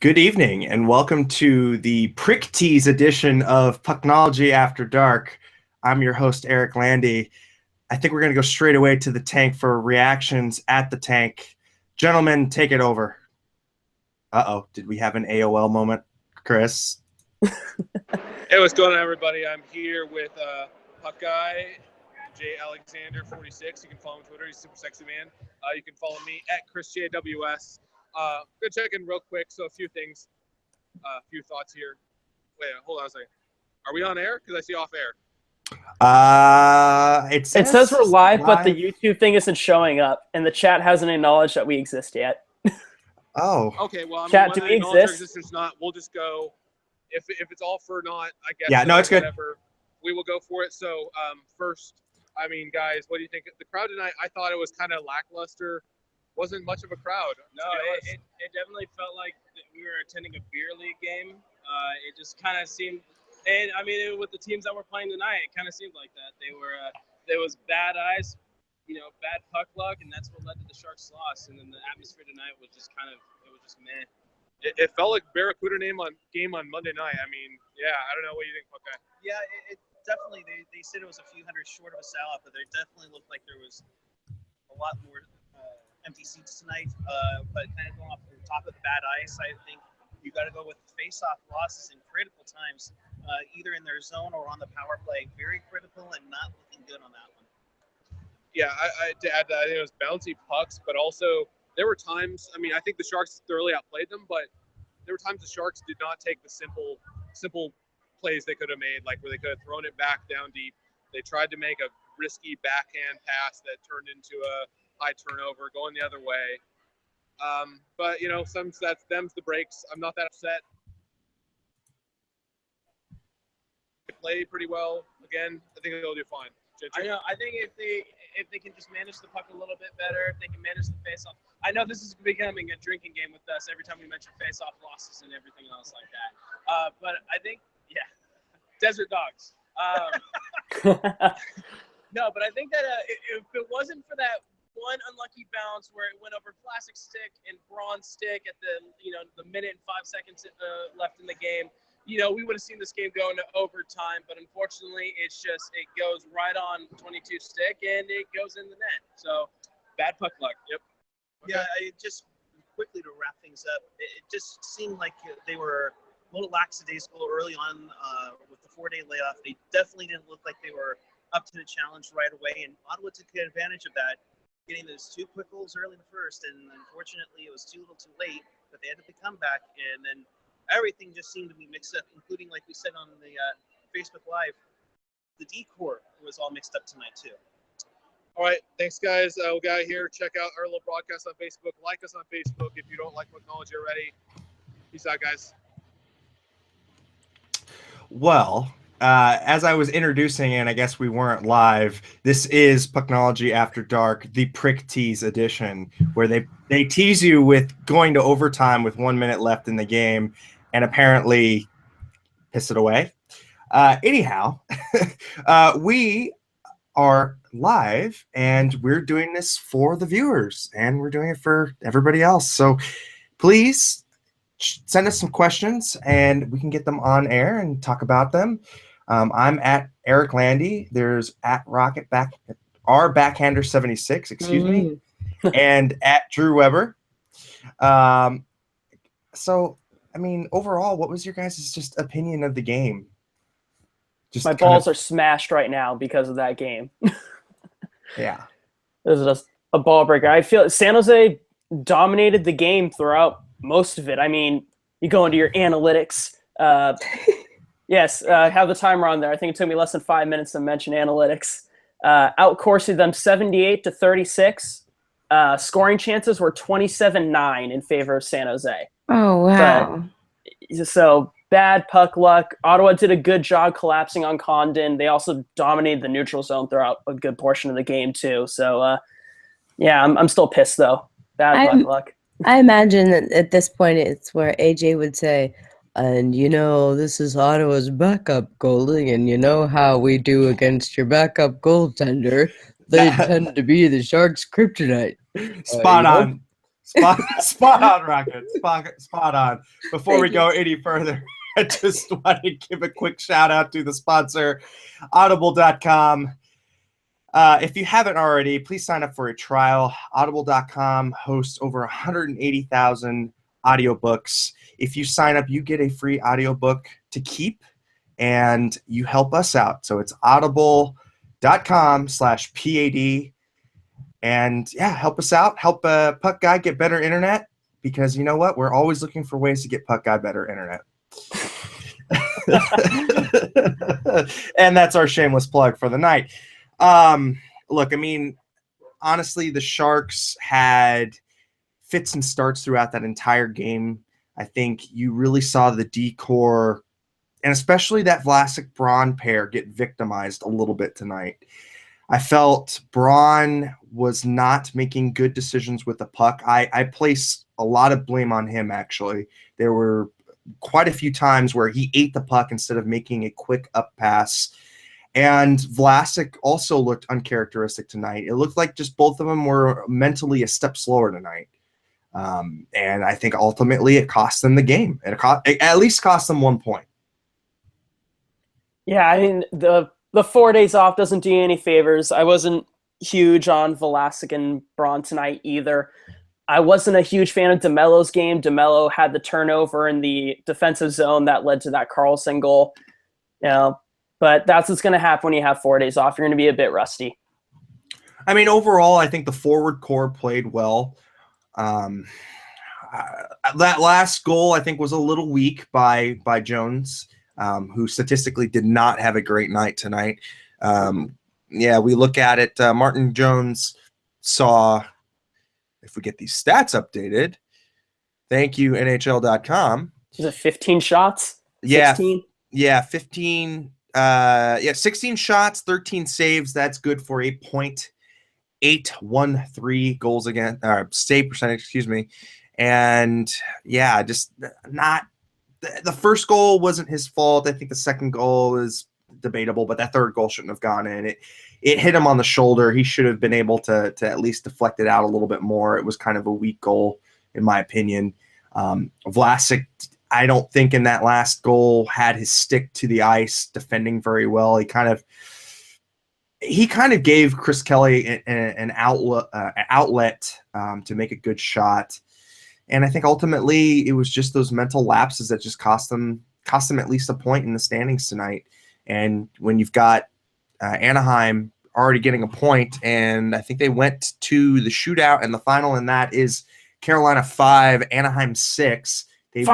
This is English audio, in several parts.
Good evening, and welcome to the Prick Tease edition of Pucknology After Dark. I'm your host, Eric Landy. I think we're going to go straight away to the tank for reactions at the tank. Gentlemen, take it over. Uh-oh, did we have an AOL moment, Chris? Hey, what's going on, everybody? I'm here with Puck Guy, J Alexander 46. You can follow him on Twitter. He's super sexy man. You can follow me at ChrisJWS. Go check in real quick. So a few things, a few thoughts here. Wait, hold on a second. Are we on air? Because I see off air. It says we're live, but the YouTube thing isn't showing up, and the chat hasn't acknowledged that we exist yet. Oh. Okay, well, I mean, chat, do we exist? Not, we'll just go. If it's all for naught, I guess. Yeah, no, it's whatever, we will go for it. So first, I mean, guys, what do you think? The crowd tonight, I thought it was kind of lackluster. Wasn't much of a crowd. No, it definitely felt like we were attending a beer league game. It just kind of seemed, and I mean, with the teams that were playing tonight, it kind of seemed like that. There was bad eyes, bad puck luck, and that's what led to the Sharks' loss. And then the atmosphere tonight was just it was just meh. It felt like Barracuda game on Monday night. I mean, yeah, I don't know. What do you think, Puck Guy? Yeah, it definitely, they said it was a few hundred short of a sellout, but there definitely looked like there was a lot more empty seats tonight. But kind of going off the top of the bad ice, I think you got to go with face-off losses in critical times, either in their zone or on the power play. Very critical and not looking good on that one. Yeah, to add that, I think it was bouncy pucks, but also there were times, I mean, I think the Sharks thoroughly outplayed them, but there were times the Sharks did not take the simple plays they could have made, like where they could have thrown it back down deep. They tried to make a risky backhand pass that turned into a high turnover going the other way. But, them's the breaks. I'm not that upset. They play pretty well. Again, I think they'll do fine. I think if they can just manage the puck a little bit better, if they can manage the face-off. I know this is becoming a drinking game with us every time we mention face-off losses and everything else like that. But I think, desert dogs. No, but I think that if it wasn't for that one unlucky bounce where it went over plastic stick and bronze stick at the minute and 5 seconds left in the game, we would have seen this game go into overtime, but unfortunately, it goes right on 22 stick and it goes in the net. So, bad puck luck. Yep. Okay. Yeah, just quickly to wrap things up, it just seemed like they were a little lackadaisical early on with the 4-day layoff. They definitely didn't look like they were up to the challenge right away, and Ottawa took advantage of that, getting those 2 quick goals early in the first, and unfortunately, it was too little too late, but they had to come back, and then everything just seemed to be mixed up, including, like we said on the Facebook Live, the decor was all mixed up tonight, too. All right. Thanks, guys. We got here. Check out our little broadcast on Facebook. Like us on Facebook if you don't like Pucknology already. Peace out, guys. Well, as I was introducing, and I guess we weren't live, this is Pucknology After Dark, the Prick Tease edition, where they tease you with going to overtime with 1 minute left in the game and apparently piss it away. Anyhow, we are live, and we're doing this for the viewers, and we're doing it for everybody else. So please send us some questions, and we can get them on air and talk about them. I'm at Eric Landy. There's at Backhander76, excuse me, and at Drew Weber. So, I mean, overall, what was your guys' just opinion of the game? My balls are smashed right now because of that game. Yeah. It was just a ball breaker. I feel San Jose dominated the game throughout most of it. I mean, you go into your analytics. Yes, have the timer on there. I think it took me less than 5 minutes to mention analytics. Outcoursed them 78-36. Scoring chances were 27-9 in favor of San Jose. Oh, wow. So bad puck luck. Ottawa did a good job collapsing on Condon. They also dominated the neutral zone throughout a good portion of the game too. So, yeah, I'm still pissed though. Bad puck luck. I imagine that at this point it's where AJ would say, and this is Ottawa's backup goalie, and you know how we do against your backup goaltender. They tend to be the Sharks' kryptonite. Spot on. Spot on, Rocket. Spot on. Before Thank we go any further, I just want to give a quick shout out to the sponsor, Audible.com. If you haven't already, please sign up for a trial. Audible.com hosts over 180,000 audiobooks. If you sign up, you get a free audiobook to keep, and you help us out. So it's audible.com/PAD. And yeah, help us out. Help Puck Guy get better internet, because you know what? We're always looking for ways to get Puck Guy better internet. And that's our shameless plug for the night. Look, I mean, honestly, the Sharks had fits and starts throughout that entire game. I think you really saw the D-core, and especially that Vlasic-Braun pair, get victimized a little bit tonight. I felt Braun was not making good decisions with the puck. I place a lot of blame on him, actually. There were quite a few times where he ate the puck instead of making a quick up pass. And Vlasic also looked uncharacteristic tonight. It looked like just both of them were mentally a step slower tonight. And I think ultimately it cost them the game. It at least cost them 1 point. Yeah, I mean, the 4 days off doesn't do you any favors. I wasn't huge on Vlasic and Braun tonight either. I wasn't a huge fan of DeMello's game. DeMello had the turnover in the defensive zone that led to that Carlson goal. You know, but that's what's going to happen when you have 4 days off. You're going to be a bit rusty. I mean, overall, I think the forward core played well. That last goal, I think, was a little weak by Jones, who statistically did not have a great night tonight. Yeah, we look at it. Martin Jones saw, if we get these stats updated, thank you, NHL.com. Is it 15 shots? Yeah, 16? Yeah, 15. 16 shots, 13 saves. That's good for a .813 goals against save percentage. Excuse me. And yeah, just not. The first goal wasn't his fault. I think the second goal is debatable, but that third goal shouldn't have gone in. It hit him on the shoulder. He should have been able to at least deflect it out a little bit more. It was kind of a weak goal, in my opinion. Vlasic, I don't think in that last goal had his stick to the ice defending very well. He kind of gave Chris Kelly an outlet to make a good shot. And I think ultimately it was just those mental lapses that just cost them at least a point in the standings tonight. And when you've got Anaheim already getting a point, and I think they went to the shootout, and the final in that is Carolina 5, Anaheim 6. They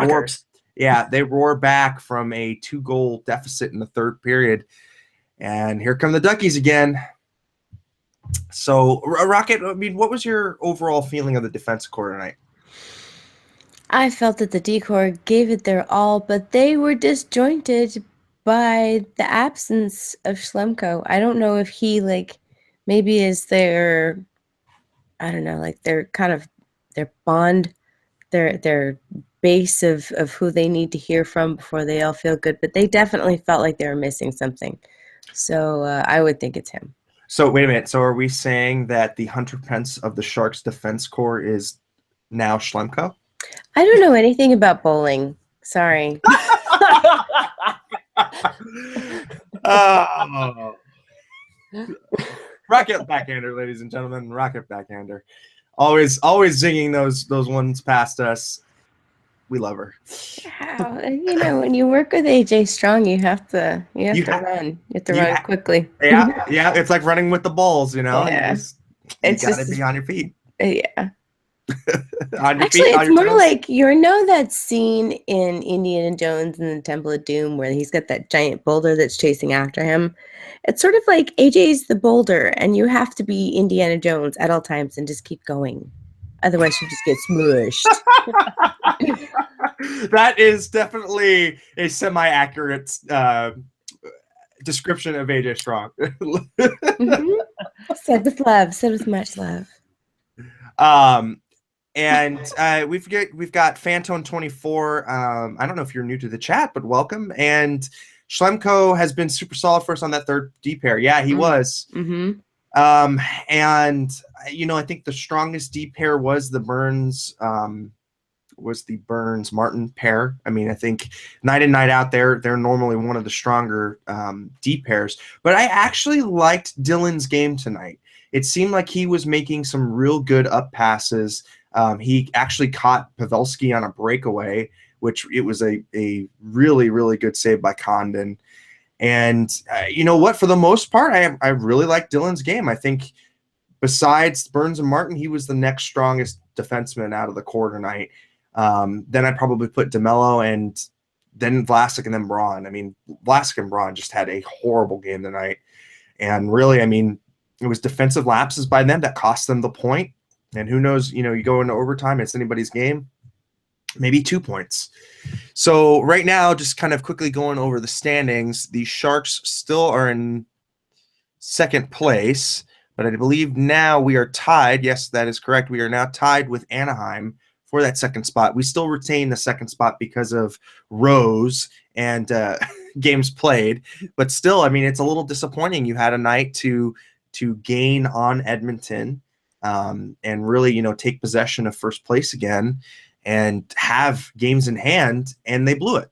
roar back from a 2-goal deficit in the third period. And here come the Duckies again. So, Rocket, I mean, what was your overall feeling of the defensive core tonight? I felt that the D-core gave it their all, but they were disjointed by the absence of Schlemko. I don't know if he, maybe is their, I don't know, their kind of their bond, their base of who they need to hear from before they all feel good. But they definitely felt like they were missing something. So I would think it's him. So wait a minute. So are we saying that the Hunter Pence of the Sharks defense core is now Schlemko? I don't know anything about bowling. Sorry. Oh. Rocket backhander, ladies and gentlemen. Rocket backhander. Always zinging those ones past us. We love her. Wow. When you work with AJ Strong, you have to run. You have to run quickly. Yeah. It's like running with the balls, Yeah. You gotta be on your feet. Yeah. Actually, it's more toes. Like that scene in Indiana Jones and the Temple of Doom where he's got that giant boulder that's chasing after him. It's sort of like AJ's the boulder, and you have to be Indiana Jones at all times and just keep going. Otherwise, you just get smushed. That is definitely a semi-accurate description of AJ Strong. Mm-hmm. Said with love. Said with much love. And we've got Fantone24. I don't know if you're new to the chat, but welcome. And Schlemko has been super solid for us on that third D pair. Yeah, he was. Mm-hmm. And I think the strongest D pair was the Burns Martin pair. I mean, I think night in, night out, they're normally one of the stronger D pairs. But I actually liked Dylan's game tonight. It seemed like he was making some real good up passes. He actually caught Pavelski on a breakaway, which it was a really, really good save by Condon. And you know what? For the most part, I really like Dylan's game. I think besides Burns and Martin, he was the next strongest defenseman out of the core tonight. Then I'd probably put DeMello and then Vlasic and then Braun. I mean, Vlasic and Braun just had a horrible game tonight. And really, I mean, it was defensive lapses by them that cost them the point. And who knows, you go into overtime, it's anybody's game, maybe 2 points. So right now, just kind of quickly going over the standings, the Sharks still are in second place, but I believe now we are tied. Yes, that is correct. We are now tied with Anaheim for that second spot. We still retain the second spot because of rows and games played, but still, I mean, it's a little disappointing. You had a night to gain on Edmonton and really, take possession of first place again and have games in hand, and they blew it.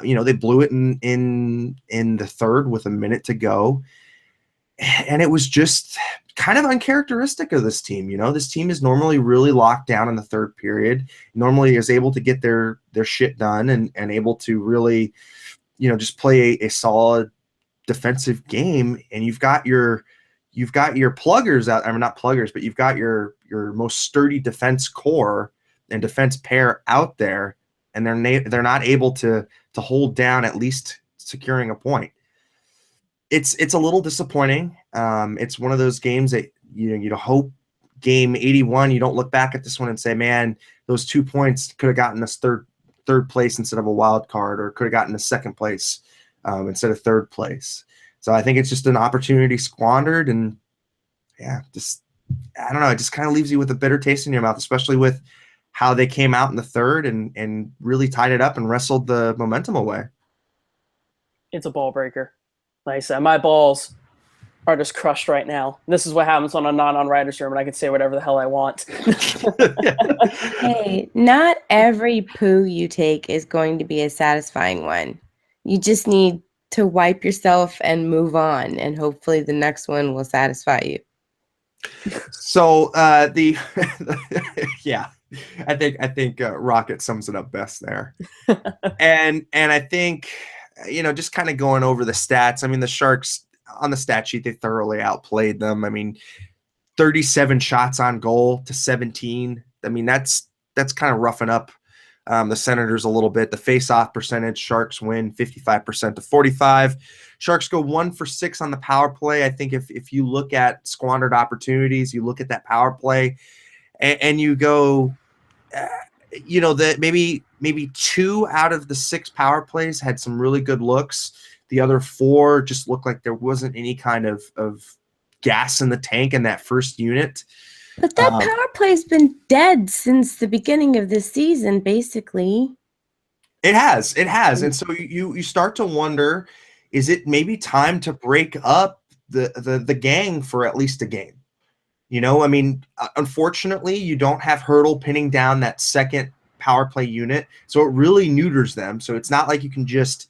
They blew it in the third with a minute to go. And it was just kind of uncharacteristic of this team. This team is normally really locked down in the third period, normally is able to get their shit done and able to really, just play a solid defensive game. And you've got your pluggers out. I mean, not pluggers, but you've got your most sturdy defense core and defense pair out there, and they're not able to hold down at least securing a point. It's a little disappointing. It's one of those games that you hope game 81 you don't look back at this one and say, man, those 2 points could have gotten us third place instead of a wild card, or could have gotten us second place instead of third place. So I think it's just an opportunity squandered, and I don't know, it just kind of leaves you with a bitter taste in your mouth, especially with how they came out in the third and really tied it up and wrestled the momentum away. It's a ball breaker. Like I said, my balls are just crushed right now. This is what happens on a non-writer's room, and I can say whatever the hell I want. Hey, not every poo you take is going to be a satisfying one. You just need to wipe yourself and move on, and hopefully the next one will satisfy you. So yeah, I think Rocket sums it up best there. and I think, just kind of going over the stats. I mean, the Sharks on the stat sheet, they thoroughly outplayed them. I mean, 37 shots on goal to 17. I mean, that's kind of roughing up the Senators a little bit. The face-off percentage, Sharks win 55% to 45. Sharks go 1 for 6 on the power play. I think if you look at squandered opportunities, you look at that power play and you go, that maybe 2 out of the 6 power plays had some really good looks. The other 4 just looked like there wasn't any kind of gas in the tank in that first unit. But that power play's been dead since the beginning of this season, basically. It has. And so you start to wonder, is it maybe time to break up the gang for at least a game? I mean, unfortunately, you don't have Hurdle pinning down that second power play unit, so it really neuters them. So it's not like you can just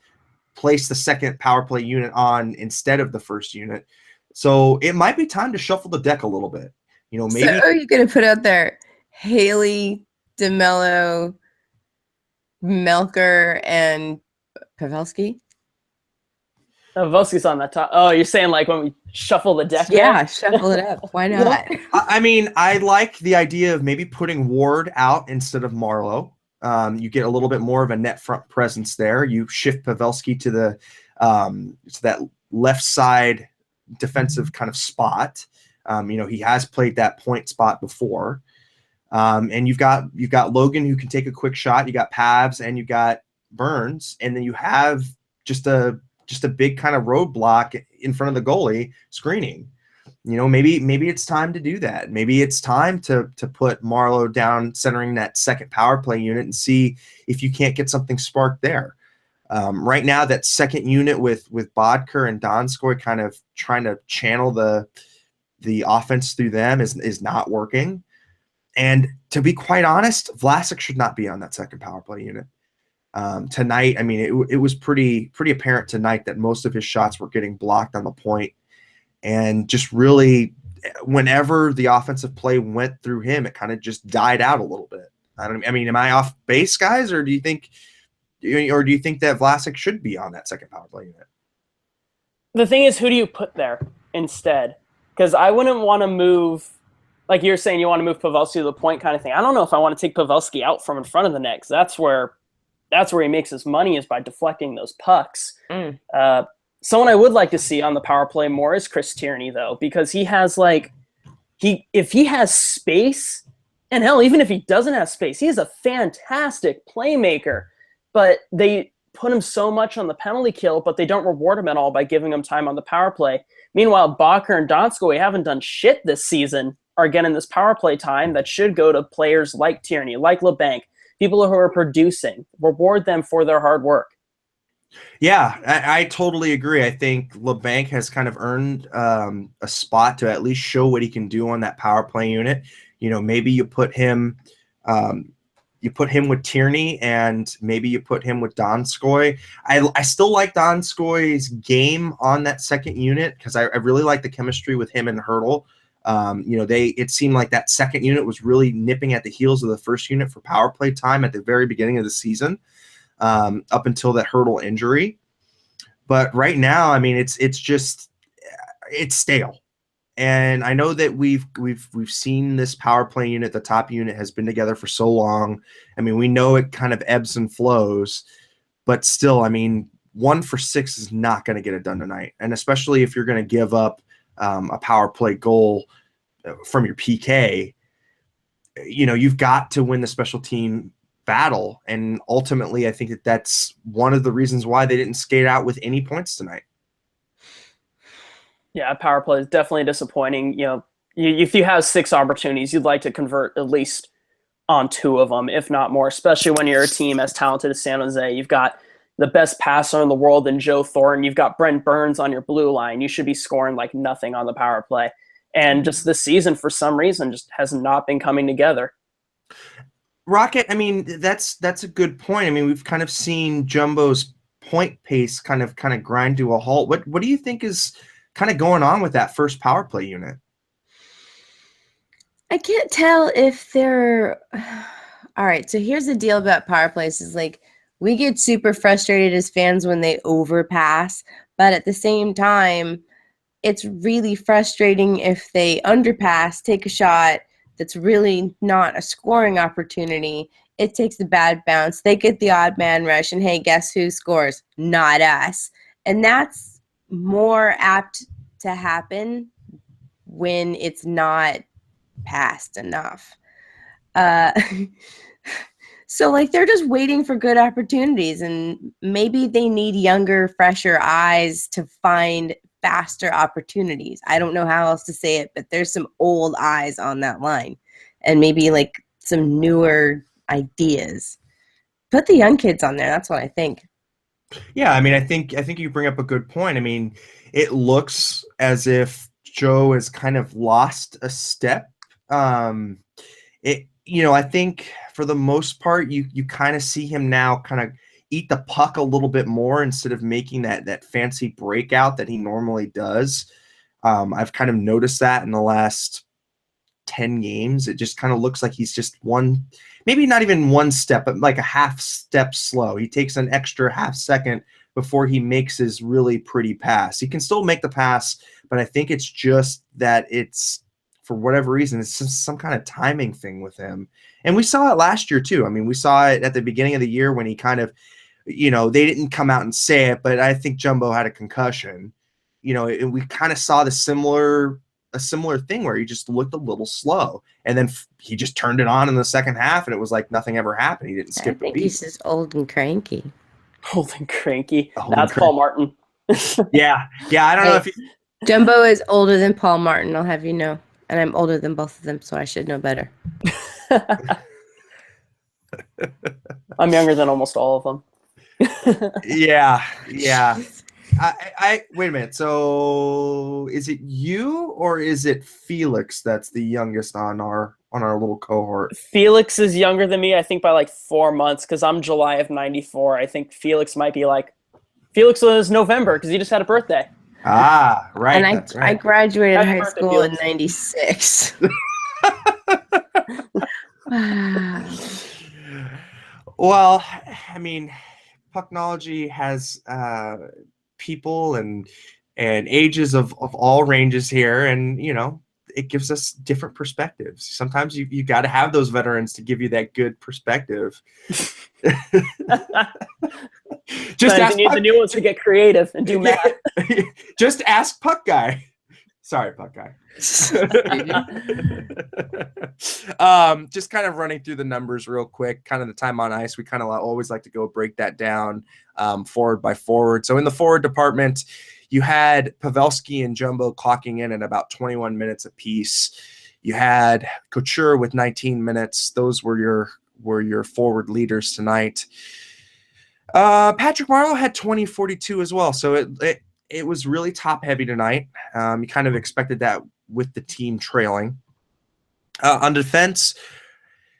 place the second power play unit on instead of the first unit. So it might be time to shuffle the deck a little bit. Maybe. So are you going to put out there Haley, DeMello, Melker, and Pavelski? Pavelski's on that top. Oh, you're saying like when we shuffle the deck? Yeah, shuffle it up. Why not? I mean, I like the idea of maybe putting Ward out instead of Marlowe. You get a little bit more of a net front presence there. You shift Pavelski to that left side defensive kind of spot. He has played that point spot before. And you've got Logan who can take a quick shot. You got Pavs and you got Burns, and then you have just a big kind of roadblock in front of the goalie screening. Maybe it's time to do that. Maybe it's time to put Marlowe down centering that second power play unit and see if you can't get something sparked there. Right now, that second unit with Bodker and Donskoy kind of trying to channel the The offense through them is not working. And to be quite honest, Vlasic should not be on that second power play unit. Tonight, I mean, it was pretty apparent tonight that most of his shots were getting blocked on the point, and just really, whenever the offensive play went through him, it kind of just died out a little bit. I mean, am I off base, guys, or do you think that Vlasic should be on that second power play unit? The thing is, who do you put there instead? Because I wouldn't want to move, like you're saying, you want to move Pavelski to the point kind of thing. I don't know if I want to take Pavelski out from in front of the net, 'cause that's where he makes his money, is by deflecting those pucks. Someone I would like to see on the power play more is Chris Tierney, though, because he has if he has space, and hell, even if he doesn't have space, he is a fantastic playmaker. But they put him so much on the penalty kill, but they don't reward him at all by giving him time on the power play. Meanwhile, Bacher and Donskoy haven't done shit this season, are getting this power play time that should go to players like Tierney, like LeBanc, people who are producing. Reward them for their hard work. Yeah, I totally agree. I think LeBanc has kind of earned a spot to at least show what he can do on that power play unit. Maybe you put him with Tierney, and maybe you put him with Donskoy. I still like Donskoy's game on that second unit, because I really like the chemistry with him and Hertl. It seemed like that second unit was really nipping at the heels of the first unit for power play time at the very beginning of the season, up until that Hertl injury. But right now, I mean, it's stale. And I know that we've seen this power play unit, the top unit, has been together for so long. I mean, we know it kind of ebbs and flows, but still, I mean, 1 for 6 is not going to get it done tonight. And especially if you're going to give up a power play goal from your PK, you've got to win the special team battle. And ultimately, I think that's one of the reasons why they didn't skate out with any points tonight. Yeah, power play is definitely disappointing. If you have 6 opportunities, you'd like to convert at least on 2 of them, if not more, especially when you're a team as talented as San Jose. You've got the best passer in the world in Joe Thornton. You've got Brent Burns on your blue line. You should be scoring like nothing on the power play. And just this season, for some reason, just has not been coming together. Rocket, I mean, that's a good point. I mean, we've kind of seen Jumbo's point pace kind of grind to a halt. What do you think is kind of going on with that first power play unit? I can't tell if they're all right. So here's the deal about power plays: is like, we get super frustrated as fans when they overpass, but at the same time, it's really frustrating if they underpass, take a shot that's really not a scoring opportunity. It takes a bad bounce. They get the odd man rush, and hey, guess who scores? Not us. And that's more apt to happen when it's not passed enough. So they're just waiting for good opportunities, and maybe they need younger, fresher eyes to find faster opportunities. I don't know how else to say it, but there's some old eyes on that line, and maybe some newer ideas. Put the young kids on there. That's what I think. Yeah, I mean, I think you bring up a good point. I mean, it looks as if Joe has kind of lost a step. I think for the most part, you kind of see him now kind of eat the puck a little bit more instead of making that fancy breakout that he normally does. I've kind of noticed that in the last 10 games. It just kind of looks like he's just maybe not even one step, but like a half step slow. He takes an extra half second before he makes his really pretty pass. He can still make the pass, but I think it's just that it's, for whatever reason, it's just some kind of timing thing with him. And we saw it last year too. I mean, we saw it at the beginning of the year when he kind of, they didn't come out and say it, but I think Jumbo had a concussion. We kind of saw a similar thing where he just looked a little slow, and then he just turned it on in the second half, and it was like nothing ever happened. He didn't skip a beat. He's just old and cranky. Old and cranky. That's Paul Martin. Yeah. I don't know if Jumbo is older than Paul Martin, I'll have you know. And I'm older than both of them, so I should know better. I'm younger than almost all of them. Yeah. I wait a minute. So is it you or is it Felix that's the youngest on our little cohort? Felix is younger than me, I think, by like 4 months, because I'm July of '94. I think Felix might be like Felix was November because he just had a birthday. Ah, right. And That's I right. graduated Happy high birthday, school in Felix. '96. Wow. Well, I mean, Pucknology has people and ages of all ranges here, and it gives us different perspectives. Sometimes you got to have those veterans to give you that good perspective. Just Sometimes ask you need the Puck, new ones to get creative and do math. just ask Puck Guy. Sorry, Puck Guy. Just kind of running through the numbers real quick, kind of the time on ice. We kind of always like to go break that down forward by forward. So in the forward department, you had Pavelski and Jumbo clocking in at about 21 minutes apiece. You had Couture with 19 minutes. Those were your forward leaders tonight. Patrick Marleau had 20-42 as well. So it was really top heavy tonight. You kind of expected that with the team trailing. On defense,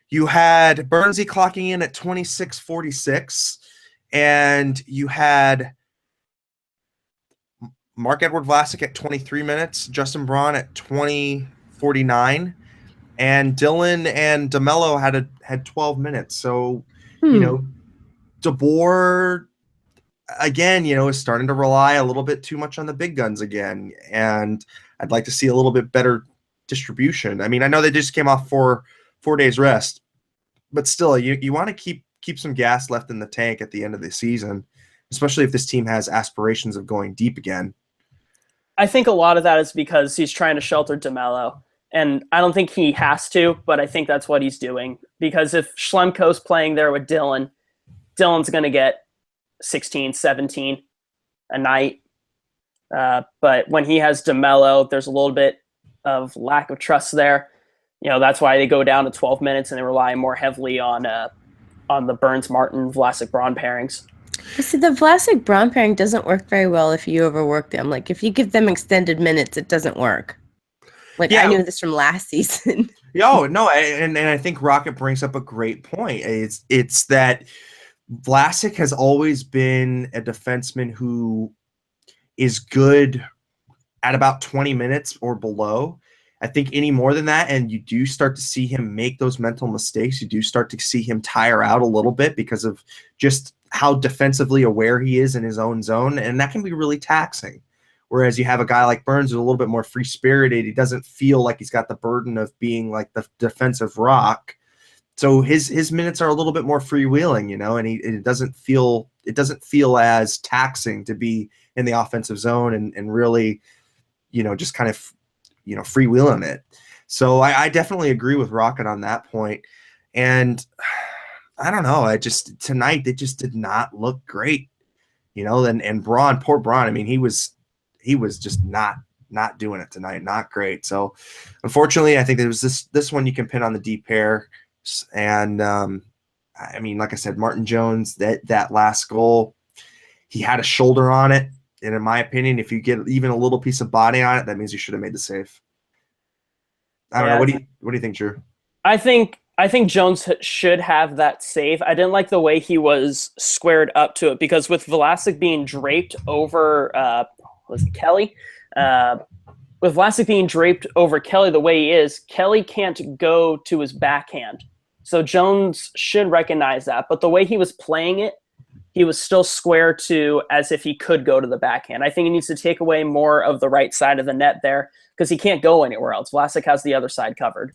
you had Bernsey clocking in at 26-46, and you had Mark-Edward Vlasic at 23 minutes, Justin Braun at 20-49, and Dylan and DeMello had 12 minutes. So, DeBoer again, is starting to rely a little bit too much on the big guns again, and I'd like to see a little bit better distribution. I mean, I know they just came off 4 days rest, but still, you want to keep some gas left in the tank at the end of the season, especially if this team has aspirations of going deep again. I think a lot of that is because he's trying to shelter DeMello, and I don't think he has to, but I think that's what he's doing, because if Schlemko's playing there with Dylan's going to get 16, 17 a night. But when he has DeMello, there's a little bit of lack of trust there. That's why they go down to 12 minutes and they rely more heavily on the Burns-Martin, Vlasic-Braun pairings. See, the Vlasic-Braun pairing doesn't work very well if you overwork them. Like, if you give them extended minutes, it doesn't work. Like, yeah. I knew this from last season. Oh, no, and I think Rocket brings up a great point. It's that Vlasic has always been a defenseman who is good at about 20 minutes or below. I think any more than that, and you do start to see him make those mental mistakes. You do start to see him tire out a little bit because of just how defensively aware he is in his own zone, and that can be really taxing. Whereas you have a guy like Burns who's a little bit more free-spirited. He doesn't feel like he's got the burden of being like the defensive rock. So his minutes are a little bit more freewheeling, and it doesn't feel as taxing to be in the offensive zone and really, just kind of, freewheeling it. So I definitely agree with Rocket on that point. And I don't know, tonight they just did not look great, and Braun, poor Braun. I mean, he was just not doing it tonight, not great. So unfortunately, I think there was this one you can pin on the deep pair. And I mean, like I said, Martin Jones, that last goal, he had a shoulder on it. And in my opinion, if you get even a little piece of body on it, that means you should have made the save. I don't know. What do you think, Drew? I think Jones should have that save. I didn't like the way he was squared up to it, because with Vlasic being draped over was it Kelly? With Vlasic being draped over Kelly the way he is, Kelly can't go to his backhand. So Jones should recognize that. But the way he was playing it, he was still square to as if he could go to the backhand. I think he needs to take away more of the right side of the net there, because he can't go anywhere else. Vlasic has the other side covered.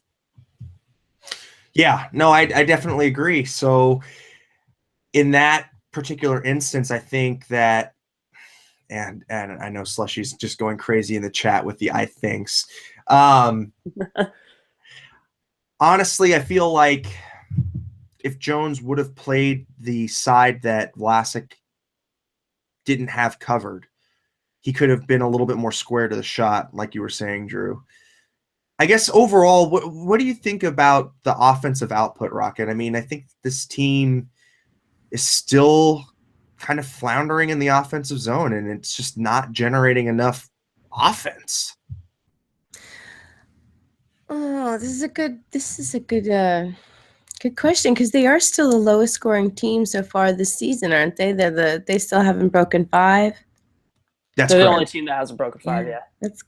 Yeah, no, I definitely agree. So in that particular instance, I think that, and I know Slushy's just going crazy in the chat with the I thinks. Honestly, I feel like if Jones would have played the side that Vlasic didn't have covered, he could have been a little bit more square to the shot, like you were saying, Drew. I guess overall, what do you think about the offensive output, Rocket? I mean, I think this team is still kind of floundering in the offensive zone, and it's just not generating enough offense. Oh, this is a good question, because they are still the lowest scoring team so far this season, aren't they? They still haven't broken 5. That's They're the correct. only team that hasn't broken 5. Yeah. That's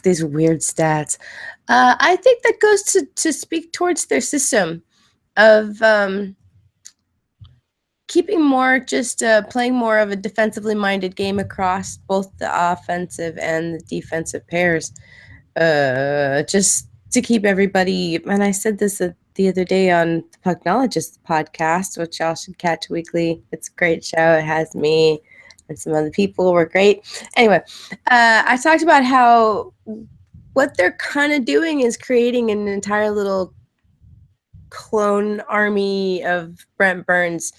these weird stats. I think that goes to speak towards their system of keeping more, just playing more of a defensively minded game across both the offensive and the defensive pairs. Just to keep everybody, and I said this the other day on the Pucknologist podcast, which y'all should catch weekly. It's a great show. It has me and some other people. We're great. Anyway, I talked about how what they're kind of doing is creating an entire little clone army of Brent Burns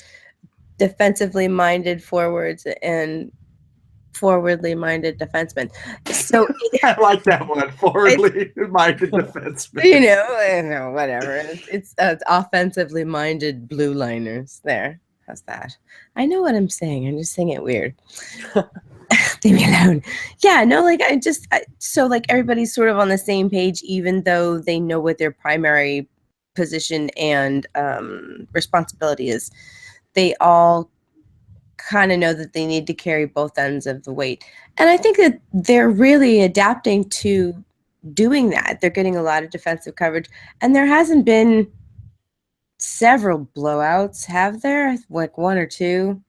defensively minded forwards and forwardly minded defensemen. So I like that one. Forwardly minded defenseman. you know, whatever. It's offensively minded blue liners. There, how's that? I know what I'm saying. I'm just saying it weird. Leave me alone. Yeah, no, like so like everybody's sort of on the same page, even though they know what their primary position and responsibility is. They all kind of know that they need to carry both ends of the weight. And I think that they're really adapting to doing that. They're getting a lot of defensive coverage, and there hasn't been several blowouts, have there? Like 1 or 2?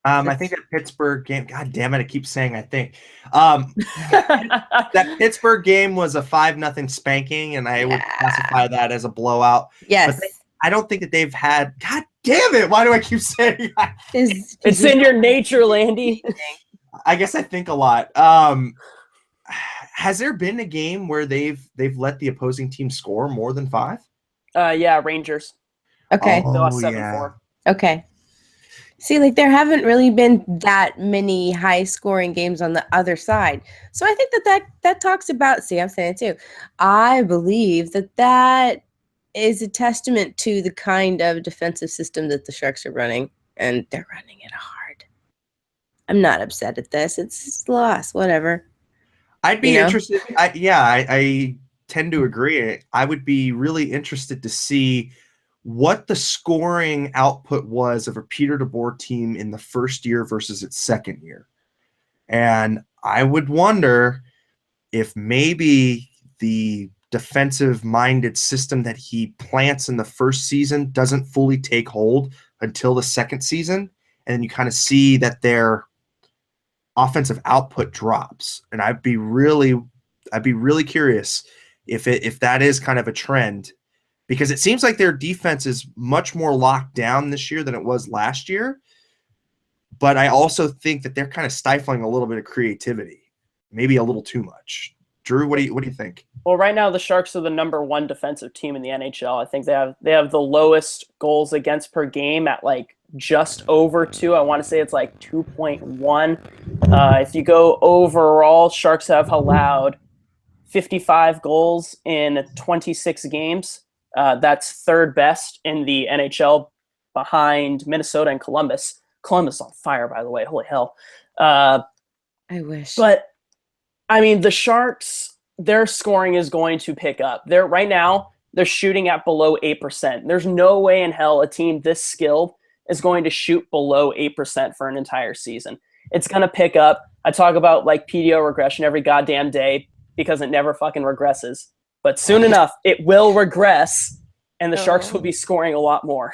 I think that Pittsburgh game, God damn it, I keep saying I think. That Pittsburgh game was a 5-0 spanking, and I would classify that as a blowout. Yes. But I don't think that they've had, God damn it, why do I keep saying I think? It's in your nature, Landy. I guess I think a lot. Has there been a game where they've let the opposing team score more than 5? Yeah, Rangers. Okay. They lost Oh, 7-4. Okay. See, like there haven't really been that many high-scoring games on the other side. So I think that talks about, see, I'm saying it too. I believe that is a testament to the kind of defensive system that the Sharks are running, and they're running it hard. I'm not upset at this. It's loss, whatever. I'd be interested. I tend to agree. I would be really interested to see what the scoring output was of a Peter DeBoer team in the first year versus its second year. And I would wonder if maybe the defensive-minded system that he plants in the first season doesn't fully take hold until the second season, and then you kind of see that their offensive output drops. And I'd be really curious if that is kind of a trend, because it seems like their defense is much more locked down this year than it was last year. But I also think that they're kind of stifling a little bit of creativity, maybe a little too much. Drew, what do you think? Well, right now the Sharks are the number 1 defensive team in the NHL. I think they have the lowest goals against per game at like just over 2. I want to say it's like 2.1. If you go overall, Sharks have allowed 55 goals in 26 games. That's third best in the NHL, behind Minnesota and Columbus. Columbus on fire, by the way. Holy hell. I wish. But, I mean, the Sharks, their scoring is going to pick up. Right now, they're shooting at below 8%. There's no way in hell a team this skilled is going to shoot below 8% for an entire season. It's going to pick up. I talk about like PDO regression every goddamn day because it never fucking regresses. But soon enough, it will regress, and the Sharks will be scoring a lot more.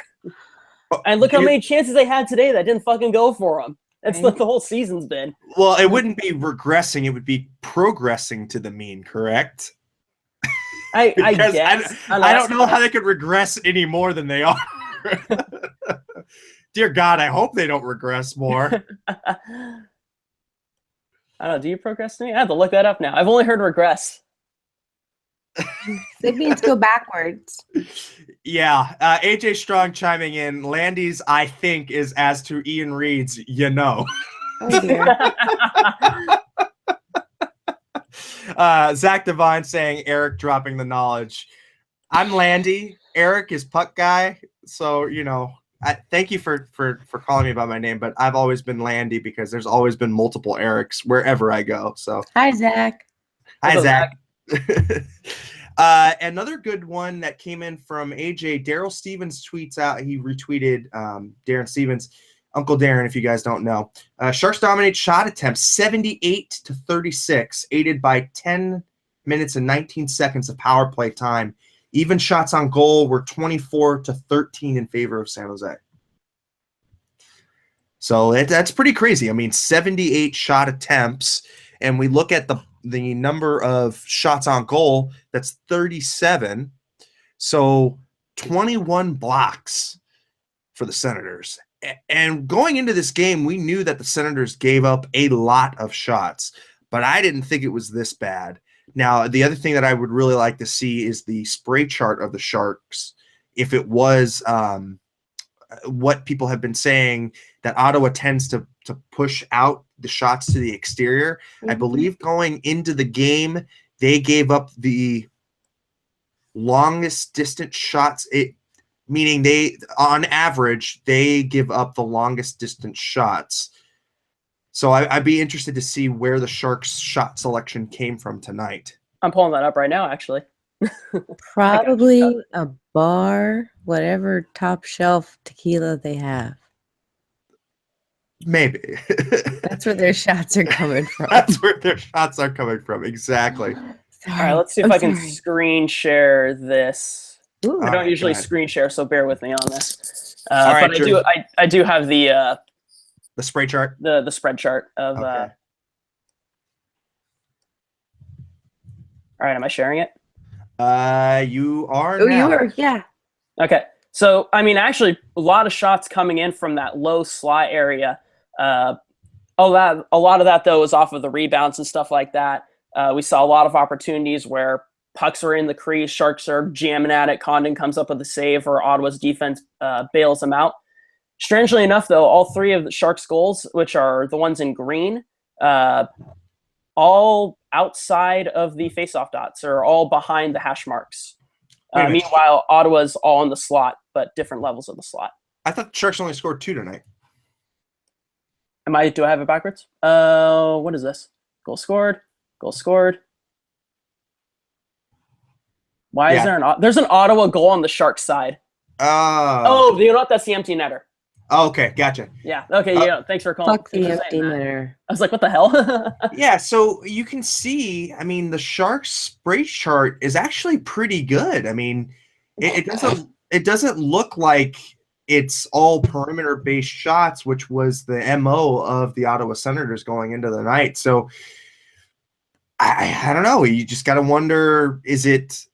And look how many chances they had today that didn't fucking go for them. That's what the whole season's been. Well, it wouldn't be regressing. It would be progressing to the mean, correct? I guess. I don't know how they could regress any more than they are. Dear God, I hope they don't regress more. I don't know. Do you procrastinate? I have to look that up now. I've only heard regress. It means go backwards. Yeah. AJ Strong chiming in. Landy's I think is as to Ian Reed's you know. Oh dear. Zach Devine saying Eric dropping the knowledge. I'm Landy. Eric is puck guy. So, thank you for calling me by my name, but I've always been Landy because there's always been multiple Erics wherever I go. So Hi, Zach. hi, What's up, Zach. Another good one that came in from AJ. Daryl Stevens tweets out. He retweeted Darren Stevens, Uncle Darren. If you guys don't know, Sharks dominate shot attempts 78-36, aided by 10 minutes and 19 seconds of power play time. Even shots on goal were 24-13 in favor of San Jose. So that's pretty crazy. I mean, 78 shot attempts, and we look at the number of shots on goal, that's 37. So 21 blocks for the Senators. And going into this game, we knew that the Senators gave up a lot of shots, but I didn't think it was this bad. Now, the other thing that I would really like to see is the spray chart of the Sharks. If it was what people have been saying, that Ottawa tends to push out the shots to the exterior. I believe going into the game, they gave up the longest distance shots, meaning they, on average, they give up the longest distance shots. So I'd be interested to see where the Sharks' shot selection came from tonight. I'm pulling that up right now, actually. Probably a bar, whatever top shelf tequila they have. Maybe. That's where their shots are coming from. That's where their shots are coming from. Exactly. All right, let's see if I can screen share this. Ooh. I All don't right, usually go ahead. screen share, so bear with me on this. All right, but Drew. I do have the spray chart. the spread chart of. Okay. All right, am I sharing it? You are. Oh, now. you are, yeah. Okay, so I mean, actually, a lot of shots coming in from that low slot area. A lot of that though was off of the rebounds and stuff like that. We saw a lot of opportunities where pucks are in the crease, Sharks are jamming at it, Condon comes up with a save, or Ottawa's defense bails them out. Strangely enough, though, all three of the Sharks' goals, which are the ones in green, all outside of the faceoff dots, or all behind the hash marks. Meanwhile, Ottawa's all in the slot, but different levels of the slot. I thought the Sharks only scored 2 tonight. Do I have it backwards? What is this? Goal scored. Goal scored. Why is there's an Ottawa goal on the Sharks side? Oh, you know what? That's the empty netter. Oh, okay, gotcha. Yeah. Okay. Yeah. Thanks for calling. Fuck the empty netter. I was like, what the hell? Yeah. So you can see. I mean, the Sharks spray chart is actually pretty good. I mean, it doesn't look like it's all perimeter based shots, which was the MO of the Ottawa Senators going into the night. So I don't know. You just got to wonder: is it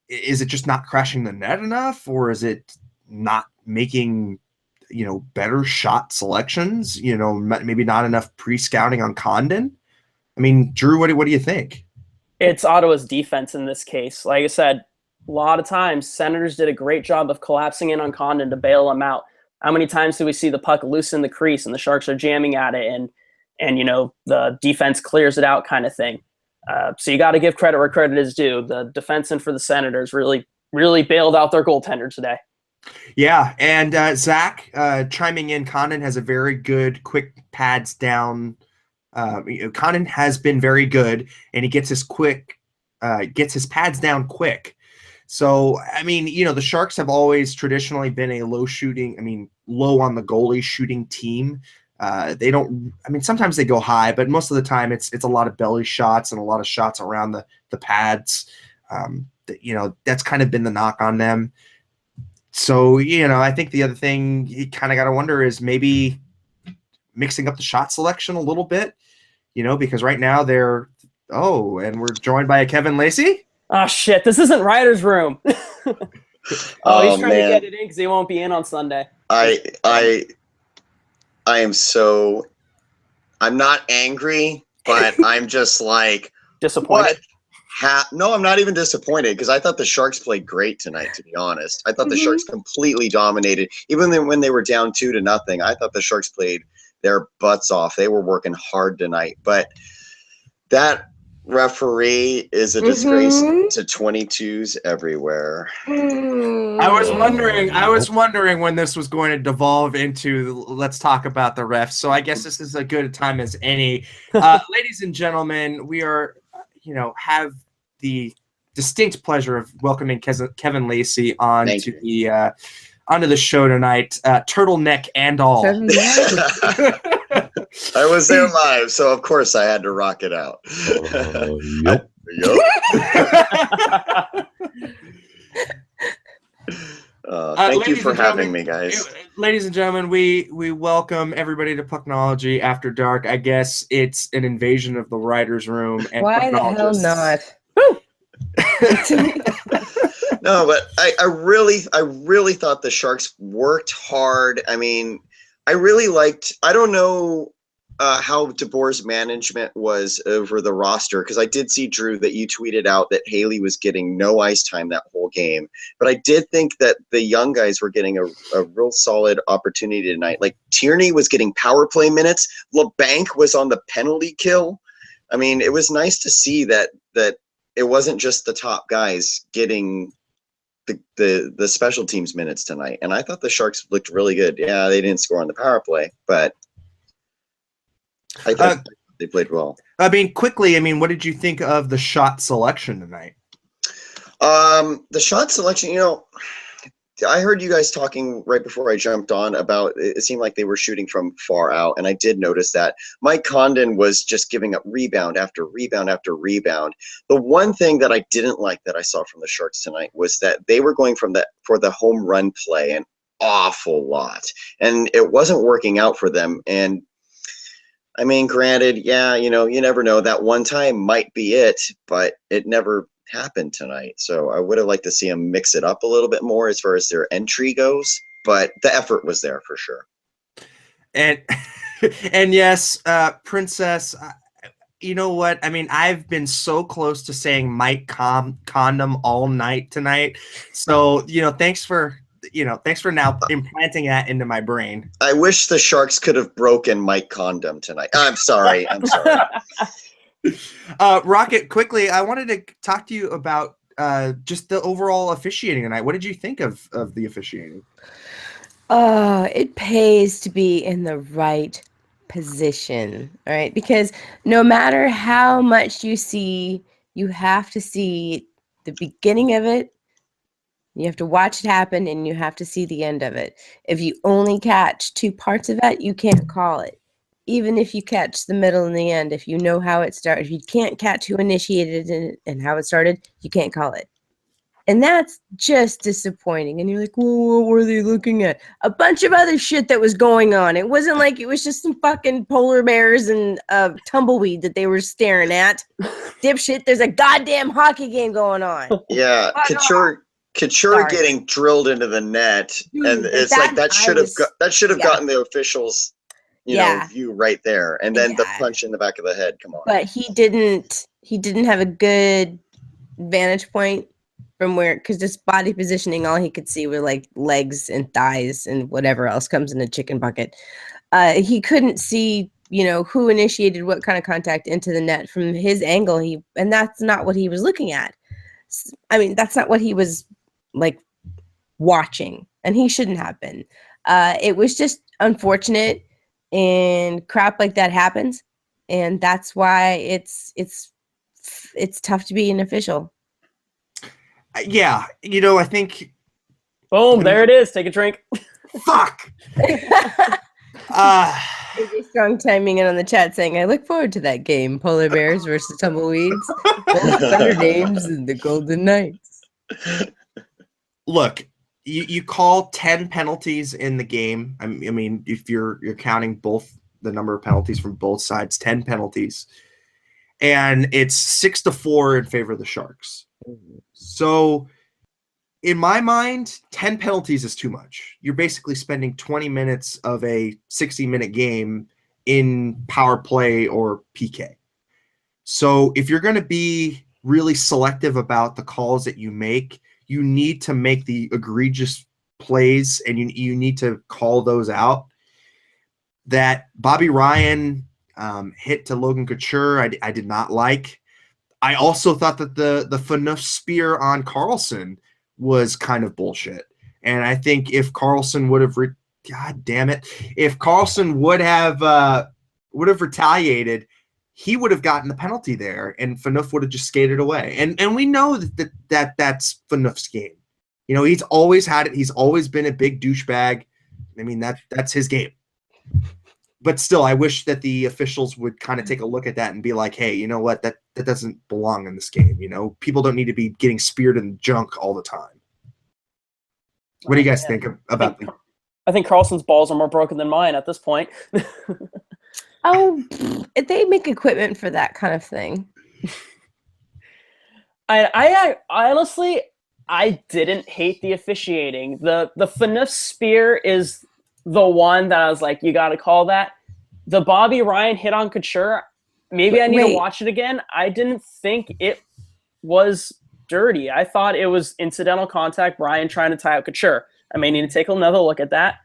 just not crashing the net enough, or is it not making better shot selections? Maybe not enough pre-scouting on Condon. I mean, Drew, what do you think? It's Ottawa's defense in this case. Like I said, a lot of times Senators did a great job of collapsing in on Condon to bail him out. How many times do we see the puck loose in the crease and the Sharks are jamming at it and the defense clears it out kind of thing? So you got to give credit where credit is due. The defenseman for the Senators really, really bailed out their goaltender today. Yeah, and Zach chiming in, Condon has a very good quick pads down. Condon has been very good, and he gets his pads down quick. So, I mean, the Sharks have always traditionally been a low on the goalie shooting team. They don't. I mean, sometimes they go high, but most of the time it's a lot of belly shots and a lot of shots around the pads. That's kind of been the knock on them. So, I think the other thing you kind of got to wonder is maybe mixing up the shot selection a little bit, because right now and we're joined by a Kevin Lacey. Oh, shit. This isn't Ryder's room. He's trying to get it in because he won't be in on Sunday. I am so – I'm not angry, but I'm just like – disappointed? No, I'm not even disappointed because I thought the Sharks played great tonight, to be honest. I thought the Sharks completely dominated. Even when they were down 2-0, I thought the Sharks played their butts off. They were working hard tonight. But that referee is a disgrace to 22s everywhere. I was wondering when this was going to devolve into let's talk about the refs. So I guess this is a good time as any. Ladies and gentlemen, we are, have the distinct pleasure of welcoming Kevin Lacey onto the show tonight, turtleneck and all. I was there live, so of course I had to rock it out. Yep. Thank you for having me, guys. Ladies and gentlemen, we welcome everybody to Pucknology After Dark. I guess it's an invasion of the writers' room. And why the hell not? No, but I really thought the Sharks worked hard. I mean, I really liked. I don't know how DeBoer's management was over the roster, because I did see, Drew, that you tweeted out that Haley was getting no ice time that whole game. But I did think that the young guys were getting a real solid opportunity tonight. Like Tierney was getting power play minutes. LeBanc was on the penalty kill. I mean, it was nice to see that it wasn't just the top guys getting the special teams minutes tonight. And I thought the Sharks looked really good. Yeah, they didn't score on the power play, but I thought they played well. I mean, quickly, what did you think of the shot selection tonight? The shot selection, I heard you guys talking right before I jumped on about it seemed like they were shooting from far out, and I did notice that. Mike Condon was just giving up rebound after rebound after rebound. The one thing that I didn't like that I saw from the Sharks tonight was that they were going for the home run play an awful lot, and it wasn't working out for them. And I mean, granted, yeah, you never know. That one time might be it, but it never happened tonight. So I would have liked to see them mix it up a little bit more as far as their entry goes, but the effort was there for sure. And yes, Princess, you know what? I've been so close to saying Mike Condom all night tonight. So, thanks for now implanting that into my brain. I wish the Sharks could have broken Mike Condom tonight. I'm sorry. Rocket, quickly, I wanted to talk to you about just the overall officiating tonight. What did you think of the officiating? It pays to be in the right position, all right? Because no matter how much you see, you have to see the beginning of it, you have to watch it happen, and you have to see the end of it. If you only catch two parts of it, you can't call it. Even if you catch the middle and the end, if you know how it started, if you can't catch who initiated it and how it started, you can't call it. And that's just disappointing. And you're like, well, what were they looking at? A bunch of other shit that was going on. It wasn't like it was just some fucking polar bears and tumbleweed that they were staring at. Dipshit, there's a goddamn hockey game going on. Yeah, Couture getting drilled into the net, dude, and it's like that should have gotten the officials, view right there, and then the punch in the back of the head. Come on. But he didn't have a good vantage point from where, because just body positioning, all he could see were like legs and thighs and whatever else comes in a chicken bucket. He couldn't see, who initiated what kind of contact into the net from his angle. And that's not what he was looking at. That's not what he was like watching, and he shouldn't have been. It was just unfortunate, and crap like that happens, and that's why it's tough to be an official. Yeah, I think. Boom! There it is. Take a drink. Fuck. Strong timing in on the chat saying, "I look forward to that game, Polar Bears versus Tumbleweeds. Both better names than the Golden Knights." Look, you call 10 penalties in the game. If you're counting both the number of penalties from both sides, 10 penalties, and it's 6-4 in favor of the Sharks. So, in my mind, 10 penalties is too much. You're basically spending 20 minutes of a 60-minute game in power play or PK. So, if you're going to be really selective about the calls that you make, you need to make the egregious plays, and you need to call those out. That Bobby Ryan hit to Logan Couture, I did not like. I also thought that the Phaneuf spear on Carlson was kind of bullshit. And I think if Carlson would have, God damn it, if Carlson would have retaliated, he would have gotten the penalty there, and Phaneuf would have just skated away. And we know that's Phaneuf's game. You know, he's always had it. He's always been a big douchebag. I mean, that's his game. But still, I wish that the officials would kind of take a look at that and be like, hey, you know what? That doesn't belong in this game. You know, people don't need to be getting speared in the junk all the time. What do you guys think about that? I think Carlson's balls are more broken than mine at this point. Oh, they make equipment for that kind of thing. I honestly, I didn't hate the officiating. The Phaneuf spear is the one that I was like, you got to call that. The Bobby Ryan hit on Couture, maybe I need to watch it again. I didn't think it was dirty. I thought it was incidental contact, Ryan trying to tie out Couture. I may need to take another look at that.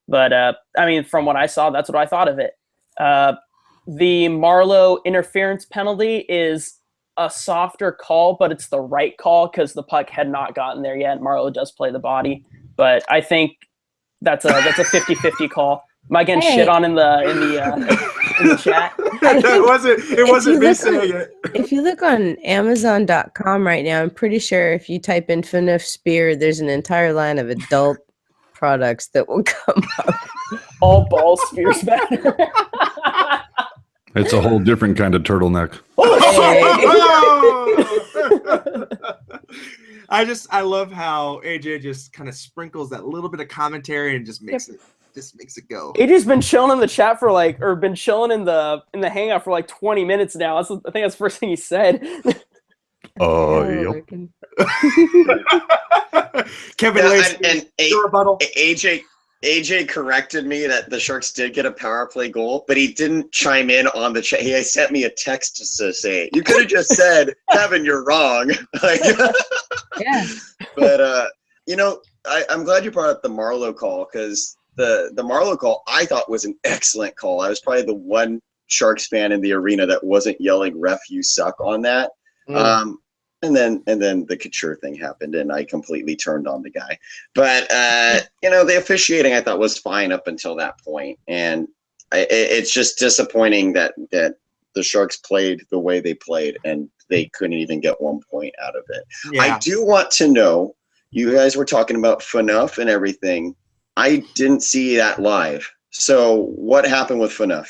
But, I mean, from what I saw, that's what I thought of it. The Marleau interference penalty is a softer call, but it's the right call because the puck had not gotten there yet. Marleau does play the body. But I think that's a 50-50 call. Am I getting shit on in the chat? It wasn't me saying it. If you look on Amazon.com right now, I'm pretty sure if you type in Phaneuf spear, there's an entire line of adult products that will come up. All ball spears better. It's a whole different kind of turtleneck. I love how AJ just kind of sprinkles that little bit of commentary and just makes it go. AJ's been chilling in the chat for been chilling in the hangout for like 20 minutes now. I think that's the first thing he said. Yep. Kevin Lacey, and AJ corrected me that the Sharks did get a power play goal, but he didn't chime in on the chat. He sent me a text to say, you could have just said, Kevin, you're wrong. Yeah. But, you know, I'm glad you brought up the Marleau call because the Marleau call I thought was an excellent call. I was probably the one Sharks fan in the arena that wasn't yelling, ref, you suck on that. And then the Couture thing happened, and I completely turned on the guy. But you know, the officiating I thought was fine up until that point, and it's just disappointing that the Sharks played the way they played, and they couldn't even get 1 point out of it. Yeah. I do want to know. You guys were talking about Phaneuf and everything. I didn't see that live. So what happened with Phaneuf?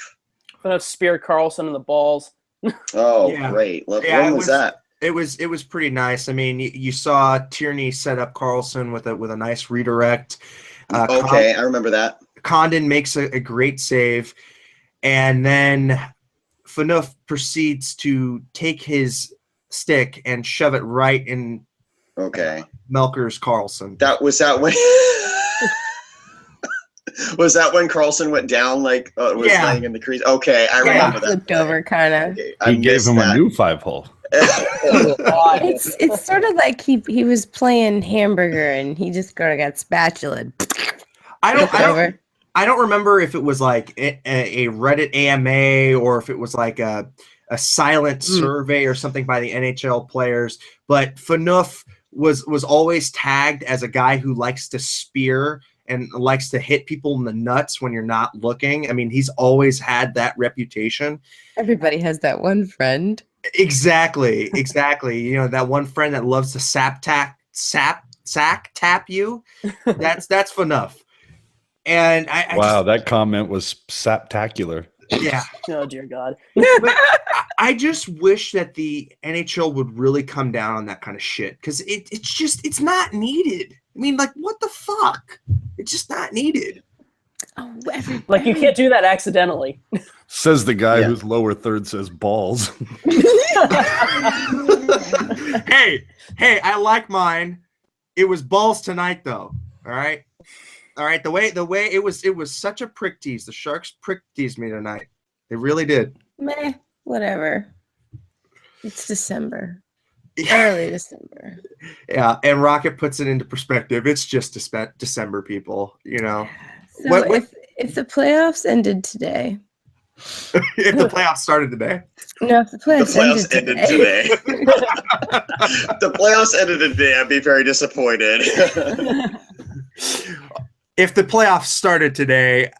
Phaneuf speared Carlson in the balls. Oh, yeah. Great! When was that? It was pretty nice. I mean, you saw Tierney set up Carlson with a nice redirect. I remember that. Condon makes a great save, and then Phaneuf proceeds to take his stick and shove it right in. Melker's Carlson. Was that when? Was that when Carlson went down laying in the crease? Okay, I remember that. Flipped over, kind of. Okay, he gave him a new 5-hole. It's sort of like he was playing hamburger and he just got spatula. I don't remember if it was like a Reddit AMA or if it was like a silent survey or something by the NHL players, but Phaneuf was always tagged as a guy who likes to spear and likes to hit people in the nuts when you're not looking. I mean, he's always had that reputation. Everybody has that one friend. Exactly. You know, that one friend that loves to sack tap you. That's Phaneuf. And that comment was saptacular. Yeah. Oh dear God. I just wish that the NHL would really come down on that kind of shit because it's not needed. I mean, like, what the fuck? It's just not needed. Oh, like, you can't do that accidentally. Says the guy whose lower third says balls. Hey, I like mine. It was balls tonight, though. All right. The way it was such a prick tease. The Sharks prick teased me tonight. They really did. Meh, whatever. It's December. Early December. Yeah, and Rocket puts it into perspective. It's just December, people. You know. So if the playoffs ended today, If the playoffs started today. No, if the The playoffs, playoffs ended today. The playoffs ended today. I'd be very disappointed. If the playoffs started today,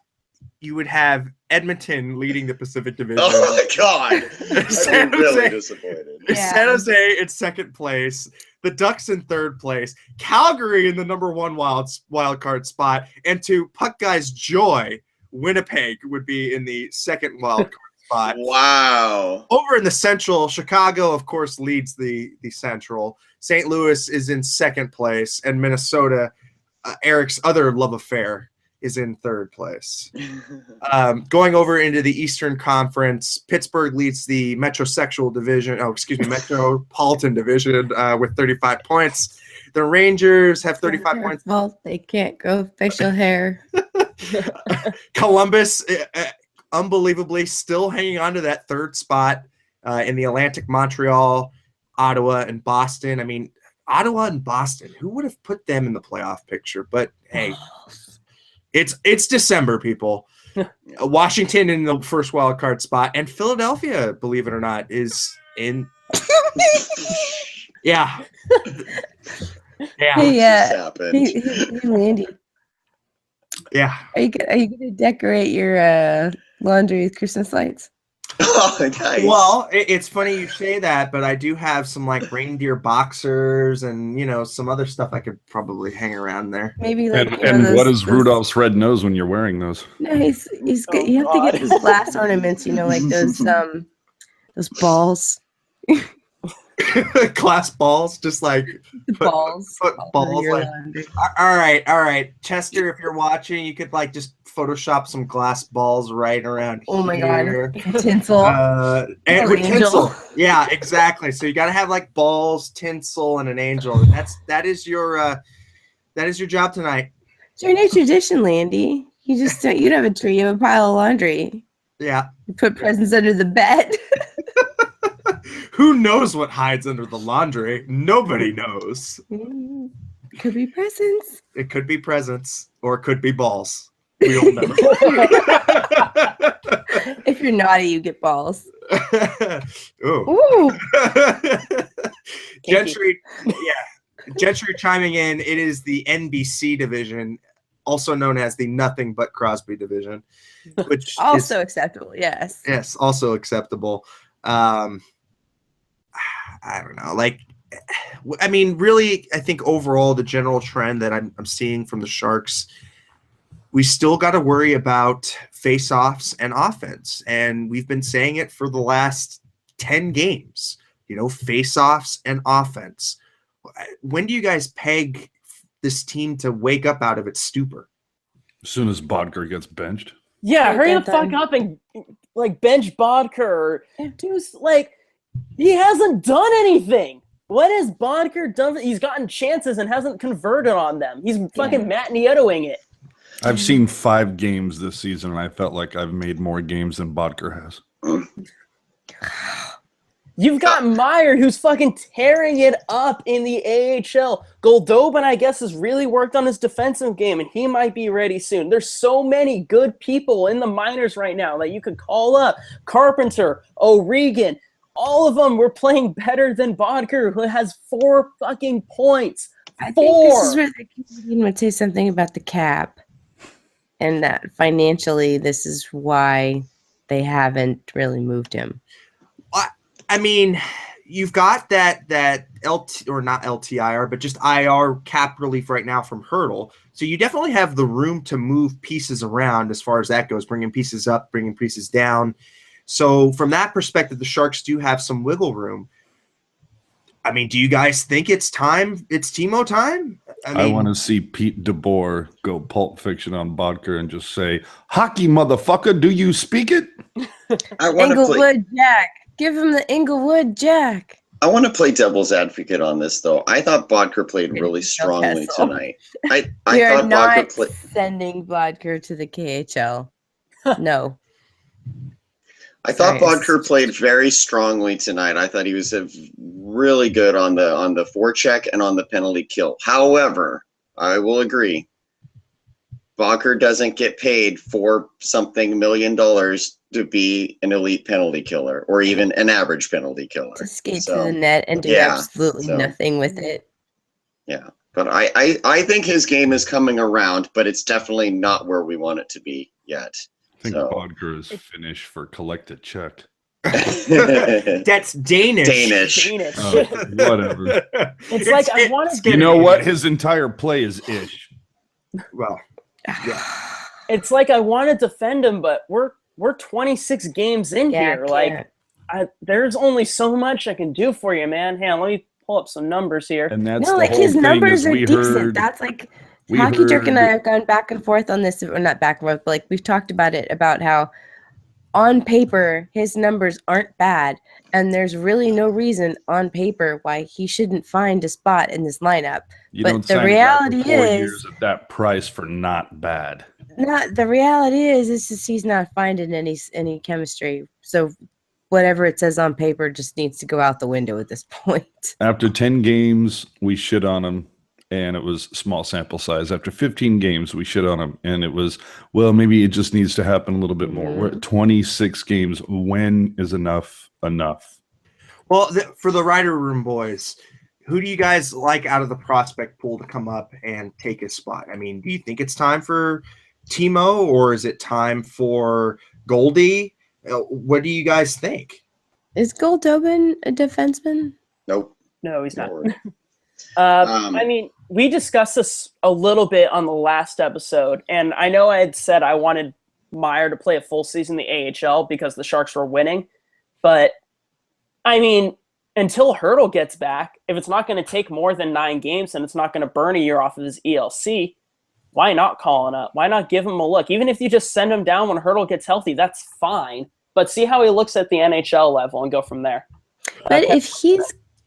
you would have Edmonton leading the Pacific Division. Oh my god! San I'd be really Jose- disappointed. Yeah. San Jose in second place, the Ducks in third place, Calgary in the number 1 wild card spot, and to Puck Guy's joy, Winnipeg would be in the second wild card spot. Wow. Over in the Central, Chicago, of course, leads the Central. St. Louis is in second place, and Minnesota, Eric's other love affair, is in third place. Going over into the Eastern Conference, Pittsburgh leads the Metropolitan Division with 35 points. The Rangers have 35 Their points. fault they can't go facial hair. Columbus, unbelievably, still hanging on to that third spot in the Atlantic. Montreal, Ottawa, and Boston. I mean, Ottawa and Boston, who would have put them in the playoff picture? But hey, it's December, people. Washington in the first wild card spot, and Philadelphia, believe it or not, is in. Yeah. Yeah. Hey, This happened. hey, Landy, Yeah. are you gonna decorate your laundry with Christmas lights? Oh, nice. Well, it's funny you say that, but I do have some like reindeer boxers and some other stuff I could probably hang around there. Maybe like And what is Rudolph's red nose when you're wearing those? No, he's good. Oh, You have to God. get those glass ornaments. Like those balls. Glass balls, just like The balls. put all over balls your like. laundry. All right, Chester. If you're watching, you could like just Photoshop some glass balls right around Oh my here. god, tinsel. And Oh, with angel. tinsel, yeah, exactly. So you got to have like balls, tinsel, and an angel. That is your job tonight. It's your new tradition, Landy. You just don't. You don't have a tree. You have a pile of laundry. Yeah. You put presents under the bed. Who knows what hides under the laundry? Nobody knows. Could be presents. It could be presents, or it could be balls. We all know. If you're naughty, you get balls. Ooh. Ooh. Gentry, yeah. Gentry chiming in. It is the NBC division, also known as the Nothing But Crosby division, which Also acceptable. Yes. yes, also acceptable. I don't know. Like, I mean, really, I think overall the general trend that I'm seeing from the Sharks, we still got to worry about face-offs and offense, and we've been saying it for the last 10 games. Face-offs and offense. When do you guys peg this team to wake up out of its stupor? As soon as Bodker gets benched. Yeah, Right, hurry the that fuck time. up and like bench Bodker or do like he hasn't done anything. What has Bodker done? He's gotten chances and hasn't converted on them. He's fucking Matt Nietoing it. I've seen 5 games this season, and I felt like I've made more games than Bodker has. You've got Meyer, who's fucking tearing it up in the AHL. Goldobin, I guess, has really worked on his defensive game, and he might be ready soon. There's so many good people in the minors right now that you could call up. Carpenter, O'Regan, all of them were playing better than Bodker, who has 4 fucking points. I think 4. this is where the Canadian would say something about the cap, and that financially, this is why they haven't really moved him. I mean, you've got that LT or not LTIR, but just IR cap relief right now from Hurdle. So you definitely have the room to move pieces around as far as that goes, bringing pieces up, bringing pieces down. So from that perspective, the Sharks do have some wiggle room. I mean, do you guys think it's time? It's Timo time? I want to see Pete DeBoer go Pulp Fiction on Bodker and just say, "Hockey, motherfucker, do you speak it?" I want to play. Inglewood Jack. Give him the Inglewood Jack. I want to play devil's advocate on this, though. I thought Bodker played really strongly Newcastle. tonight. I We are thought not Bodker played. sending Bodker to the KHL. No. I thought Sorry. Bodker played very strongly tonight. I thought he was really good on the forecheck and on the penalty kill. However, I will agree, Bodker doesn't get paid $4 something million to be an elite penalty killer or even an average penalty killer. To skate So, to the net and do yeah, absolutely so- nothing with it. Yeah, but I think his game is coming around, but it's definitely not where we want it to be yet. I think So- Bodker is finished for collect a check. That's Danish. Danish. Danish. Oh, whatever. It's like I wanted. You know what? His entire play is ish. Well, yeah. It's like I want to defend him, but we're 26 games in Yeah, here. Like, there's only so much I can do for you, man. Hang on, let me pull up some numbers here. And that's No, the like whole his thing numbers is are we decent. heard. That's like we Hockey Jerk and I heard- have gone back and forth on this, or not back and forth, but like we've talked about it, about how on paper his numbers aren't bad, and there's really no reason on paper why he shouldn't find a spot in this lineup. You but don't the sign a guy reality for 4 is- years at that price for not bad. Not the reality is just he's not finding any chemistry. So whatever it says on paper just needs to go out the window at this point. After 10 games, we shit on him, and it was small sample size. After 15 games, we shit on him, and it was, well, maybe it just needs to happen a little bit more. We're at 26 games. When is enough enough? Well, for the Rider Room boys, who do you guys like out of the prospect pool to come up and take his spot? I mean, do you think it's time for Timo, or is it time for Goldie? What do you guys think? Is Goldobin a defenseman? Nope. No, he's not. No. I mean, we discussed this a little bit on the last episode, and I know I had said I wanted Meyer to play a full season in the AHL because the Sharks were winning, but I mean, until Hurdle gets back, if it's not going to take more than 9 games and it's not going to burn a year off of his ELC, why not call him up? Why not give him a look? Even if you just send him down when Hurdle gets healthy, that's fine. But see how he looks at the NHL level and go from there. But if he's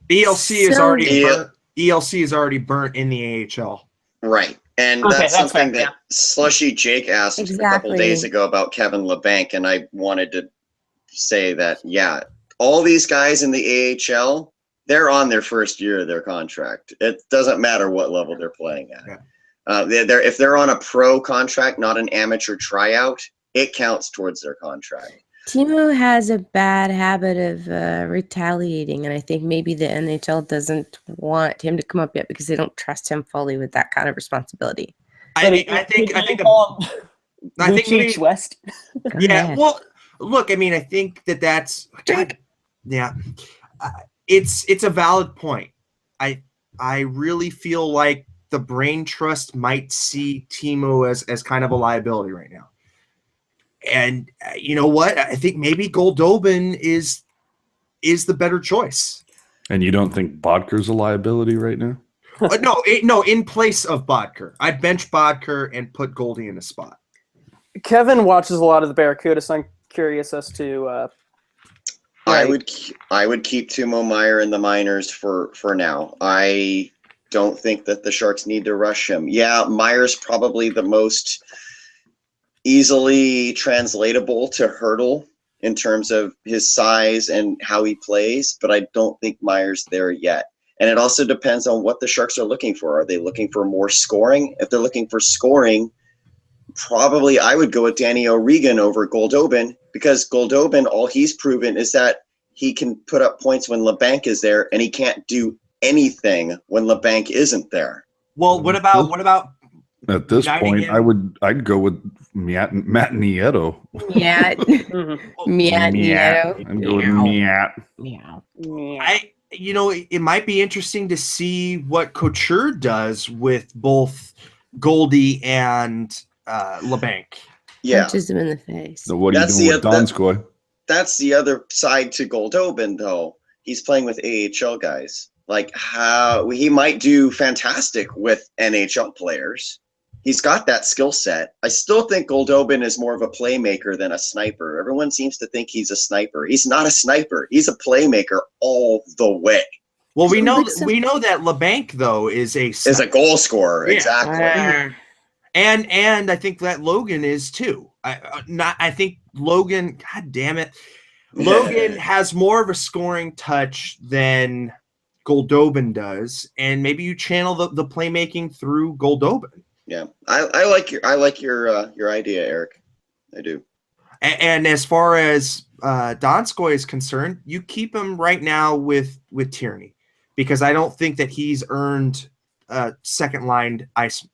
ELC is So- already Yeah. burnt. ELC is already burnt in the AHL. Right. And Okay, that's that's something fair, that Slushy Jake asked a couple Exactly. days ago about Kevin LeBanc, and I wanted to say that, yeah, all these guys in the AHL, they're on their first year of their contract. It doesn't matter what level they're playing at. Yeah. If they're on a pro contract, not an amateur tryout, it counts towards their contract. Timo has a bad habit of retaliating, and I think maybe the NHL doesn't want him to come up yet because they don't trust him fully with that kind of responsibility. I think Lucic West. Go yeah. ahead. Well, look, I mean, I think that's God, yeah. It's a valid point. I really feel like the brain trust might see Timo as kind of a liability right now. And you know what? I think maybe Goldobin is the better choice. And you don't think Bodker's a liability right now? No, in place of Bodker. I'd bench Bodker and put Goldie in a spot. Kevin watches a lot of the Barracuda, so I'm curious as to. I would keep Timo Meyer in the minors for now. I don't think that the Sharks need to rush him. Yeah, Meyer's probably the most easily translatable to Hurdle in terms of his size and how he plays, but I don't think Meyer's there yet. And it also depends on what the Sharks are looking for. Are they looking for more scoring? If they're looking for scoring, probably I would go with Danny O'Regan over Goldobin, because Goldobin, all he's proven is that he can put up points when LeBanc is there, and he can't do anything when LeBanc isn't there. Well, what about At this Uniting point, him. I'd go with Matt Nieto. Yeah. Meow. I'd go with Matt. It might be interesting to see what Couture does with both Goldie and LeBanc. Yeah, Punches him in the face. So what are you That's doing the- with Donskoy? that's the other side to Goldobin, though. He's playing with AHL guys. Like, how he might do fantastic with NHL players. He's got that skill set. I still think Goldobin is more of a playmaker than a sniper. Everyone seems to think he's a sniper. He's not a sniper. He's a playmaker all the way. Well, we know So- that LeBanc though is a Is a goal scorer, Yeah. exactly. and I think that Logan is too. I think Logan. God damn it, Logan has more of a scoring touch than Goldobin does, and maybe you channel the playmaking through Goldobin. Yeah, I like your idea, Eric. I do. And as far as Donskoy is concerned, you keep him right now with Tierney, because I don't think that he's earned second line ice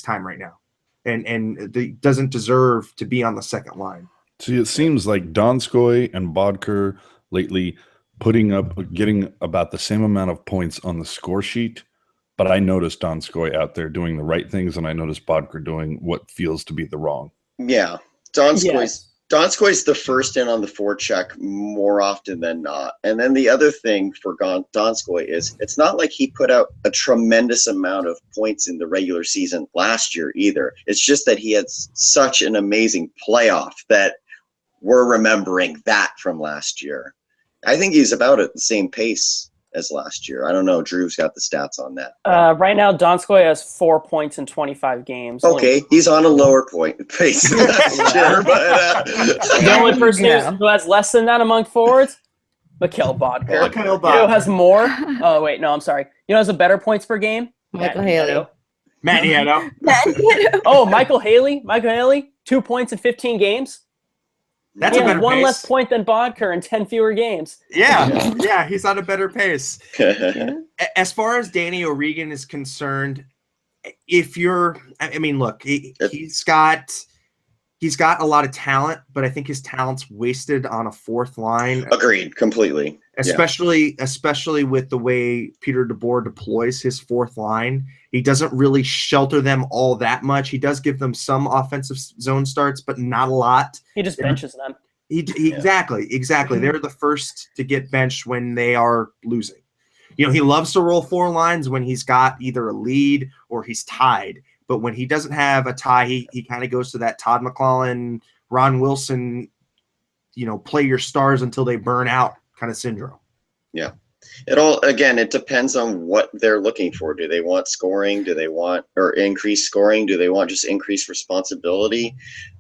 time right now, and doesn't deserve to be on the second line. See, it seems like Donskoy and Bodker lately getting about the same amount of points on the score sheet. But I noticed Donskoy out there doing the right things, and I noticed Bodker doing what feels to be the wrong. Yeah, Donskoy's the first in on the forecheck more often than not. And then the other thing for Donskoy is it's not like he put out a tremendous amount of points in the regular season last year either. It's just that he had such an amazing playoff that we're remembering that from last year. I think he's about at the same pace as last year. I don't know. Drew's got the stats on that. Right now, Donskoy has 4 points in 25 games. Okay, he's on a lower point pace than last year, but The only person who has less than that among forwards, Mikhail Bodker. Mikhail You know who has Bodker. more? Oh, wait, no, I'm sorry. You know who has a better points per game? Michael Matt Haley. Nieto. Matt Nieto. Oh, Michael Haley. 2 points in 15 games. That's He a has better one pace. less point than Bodker in 10 fewer games. Yeah, he's on a better pace. As far as Danny O'Regan is concerned, look, he's got a lot of talent, but I think his talent's wasted on a fourth line. Agreed, completely. Especially with the way Peter DeBoer deploys his fourth line. He doesn't really shelter them all that much. He does give them some offensive zone starts, but not a lot. He just benches them. Exactly. They're the first to get benched when they are losing. He loves to roll 4 lines when he's got either a lead or he's tied. But when he doesn't have a tie, he kind of goes to that Todd McClellan, Ron Wilson, play your stars until they burn out kind of syndrome. Yeah. It depends on what they're looking for. Do they want scoring? Do they want increased scoring? Do they want just increased responsibility?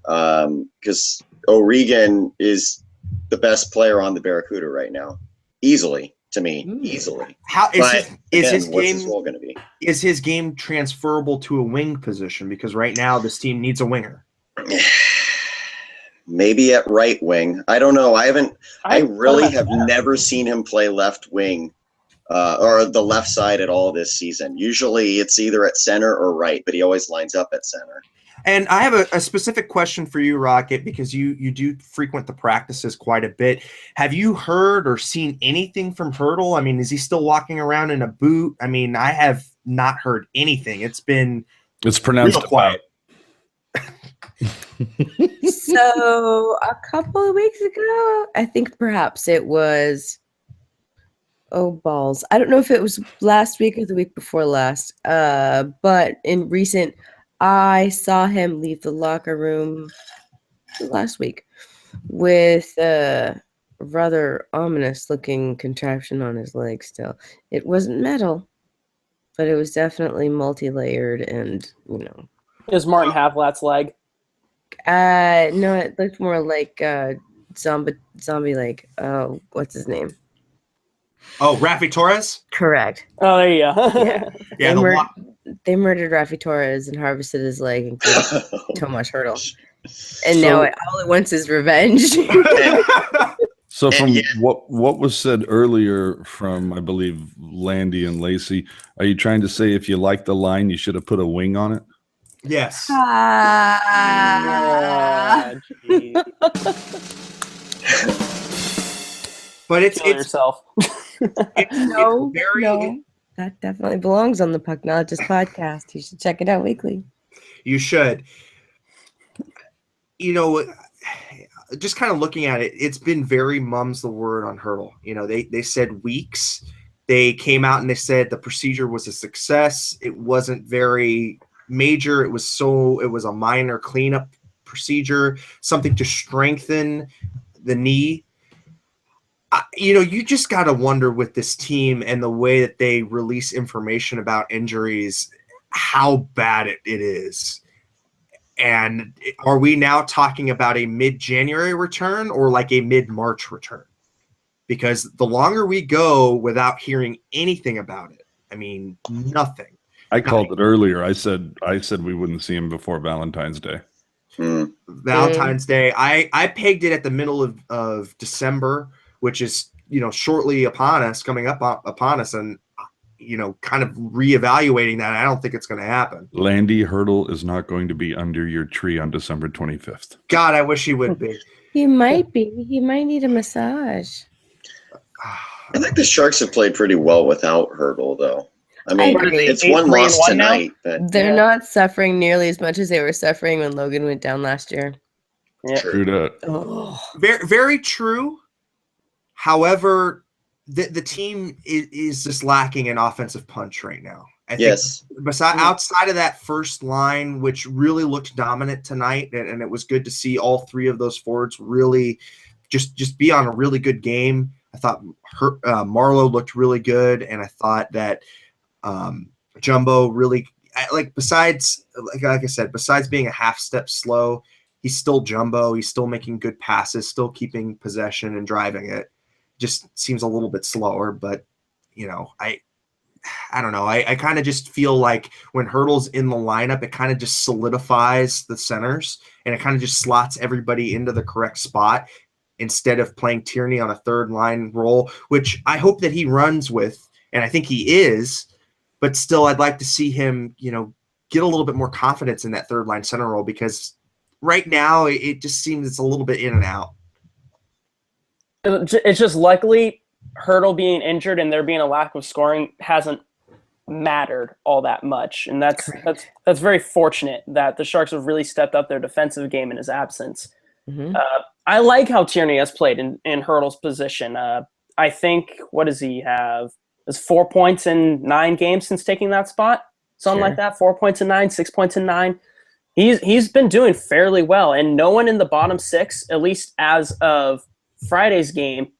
Because O'Regan is the best player on the Barracuda right now, easily to me, easily. How is his what's game? his role going to be? Is his game transferable to a wing position? Because right now this team needs a winger. Maybe at right wing. I don't know. I really have never seen him play left wing or the left side at all this season. Usually it's either at center or right, but he always lines up at center. And I have a specific question for you, Rocket, because you do frequent the practices quite a bit. Have you heard or seen anything from Hurdle? I mean, is he still walking around in a boot? I mean, I have not heard anything. It's pronounced real quiet. So a couple of weeks ago, I think perhaps it was, oh balls, I don't know if it was last week or the week before last, but in recent, I saw him leave the locker room last week with a rather ominous looking contraption on his leg still. It wasn't metal, but it was definitely multi-layered and, It was Martin Havlat's leg. No, it looked more like zombie leg. Oh, what's his name? Oh, Rafi Torres? Correct. Oh, there you go. Yeah, they murdered Rafi Torres and harvested his leg and killed Tomas Hurdle. And now all it wants is revenge. So from what was said earlier from, I believe, Landy and Lacey, are you trying to say if you like the line, you should have put a wing on it? Yes. But it's yourself. No, that definitely belongs on the Pucknologist podcast. You should check it out weekly. You should. Just kind of looking at it, it's been very mum's the word on Hurdle. They said weeks. They came out and they said the procedure was a success. It wasn't very major. It was a minor cleanup procedure, something to strengthen the knee. You just got to wonder with this team and the way that they release information about injuries, how bad it is. And are we now talking about a mid-January return or like a mid-March return? Because the longer we go without hearing anything about it, I mean, nothing. I called it earlier. I said we wouldn't see him before Valentine's Day. Valentine's Day. I pegged it at the middle of December, which is, shortly coming up upon us, and kind of reevaluating that. I don't think it's going to happen. Landy Hurdle is not going to be under your tree on December 25th. God, I wish he would be. He might be. He might need a massage. I think the Sharks have played pretty well without Hurdle, though. I mean, I agree. it's one loss 8-3-1 tonight, but They're not suffering nearly as much as they were suffering when Logan went down last year. Yeah. True that. Oh. Very, very true. However, the team is just lacking an offensive punch right now. I think outside of that first line, which really looked dominant tonight, and it was good to see all three of those forwards really just be on a really good game. I thought Marlowe looked really good, and I thought that Jumbo really besides I said, besides being a half step slow, he's still Jumbo. He's still making good passes, still keeping possession and driving it. Just seems a little bit slower, but I don't know. I kind of just feel like when Hurdle's in the lineup, it kind of just solidifies the centers, and it kind of just slots everybody into the correct spot instead of playing Tierney on a third line role, which I hope that he runs with, and I think he is, but still I'd like to see him, get a little bit more confidence in that third line center role, because right now it just seems it's a little bit in and out. It's just luckily Hurdle being injured and there being a lack of scoring hasn't mattered all that much, and that's very fortunate that the Sharks have really stepped up their defensive game in his absence. Mm-hmm. I like how Tierney has played in Hurdle's position. I think, what does he have? It's 4 points in 9 games since taking that spot, something like that. 4 points in 9, 6 points in 9. He's been doing fairly well, and no one in the bottom 6, at least as of Friday's game,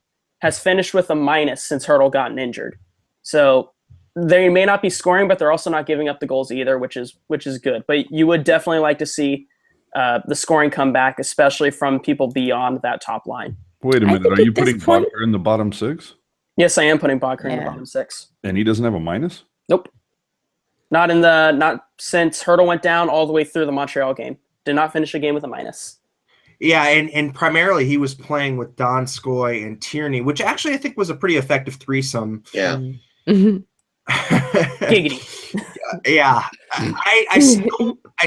has finished with a minus since Hurdle gotten injured. So they may not be scoring, but they're also not giving up the goals either, which is good. But you would definitely like to see the scoring come back, especially from people beyond that top line. Wait a minute. Are you putting Bodker in the bottom 6? Yes, I am putting Bodker in the bottom 6. And he doesn't have a minus? Nope. Not since Hurdle went down all the way through the Montreal game. Did not finish a game with a minus. Yeah, and primarily he was playing with Donskoy and Tierney, which actually I think was a pretty effective threesome. Yeah. Mm-hmm. Giggity. Yeah. I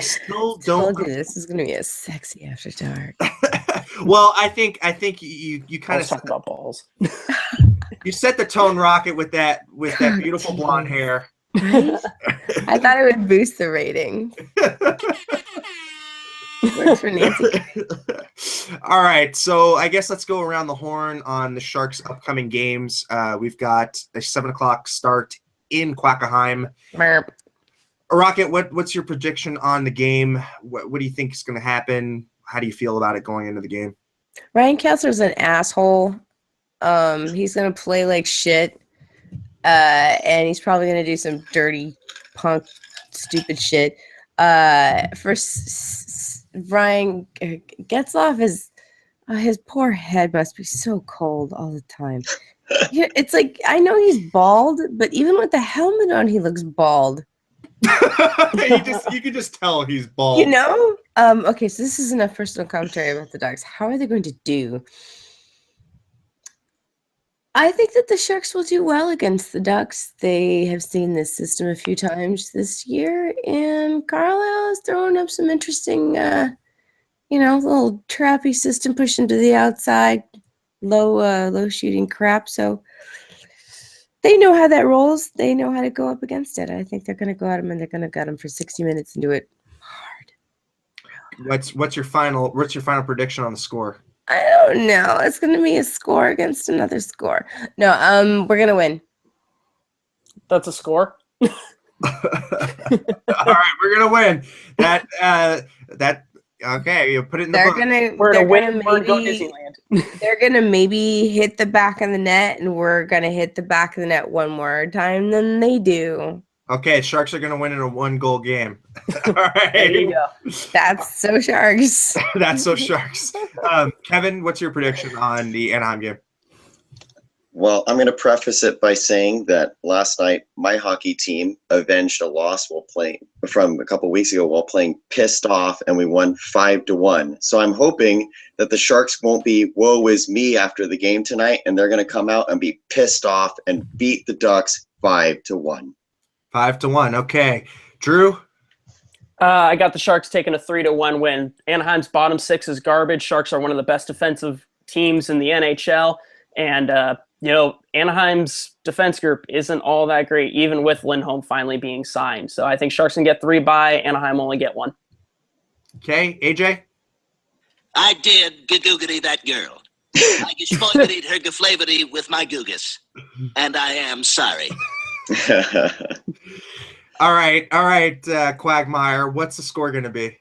still don't. This is gonna be a sexy after dark. Well, I think you kind of talk about balls. You set the tone, Rocket, with that beautiful blonde hair. Right? I thought it would boost the rating. Works for Nancy. All right, so I guess let's go around the horn on the Sharks' upcoming games. We've got a 7:00 start in Quackenheim. Rocket, what's your prediction on the game? What do you think is going to happen? How do you feel about it going into the game? Ryan Kessler's an asshole. He's going to play like shit, and he's probably going to do some dirty, punk, stupid shit. Ryan Getzlaf his poor head must be so cold all the time. Yeah, it's like, I know he's bald, but even with the helmet on, he looks bald. You can just tell he's bald. Okay, so this is enough personal commentary about the Ducks. How are they going to do? I think that the Sharks will do well against the Ducks. They have seen this system a few times this year, and Carlisle is throwing up some interesting, little trappy system pushing to the outside, low shooting crap. So they know how that rolls. They know how to go up against it. I think they're going to go at them, and they're going to gut them for 60 minutes and do it hard. What's your final prediction on the score? I don't know. It's going to be a score against another score. No, we're going to win. That's a score. All right, we're going to win. Okay, you put it in the book. We're going to win and go Disneyland. They're going to maybe hit the back of the net, and we're going to hit the back of the net one more time than they do. Okay, Sharks are going to win in a 1-goal game. All right. There you go. That's so Sharks. That's so Sharks. Kevin, what's your prediction on the Anaheim game? Well, I'm going to preface it by saying that last night my hockey team avenged a loss while playing from a couple weeks ago while playing pissed off, and we won 5-1. So I'm hoping that the Sharks won't be woe is me after the game tonight, and they're going to come out and be pissed off and beat the Ducks 5-1. 5-1. Okay, Drew. I got the Sharks taking a 3-1 win. Anaheim's bottom six is garbage. Sharks are one of the best defensive teams in the NHL, and Anaheim's defense group isn't all that great, even with Lindholm finally being signed. So I think Sharks can get 3 by. Anaheim only get 1. Okay, AJ. I did gagoogity that girl. I gespoigeted her geflavorty with my googus, and I am sorry. All right, Quagmire. What's the score going to be?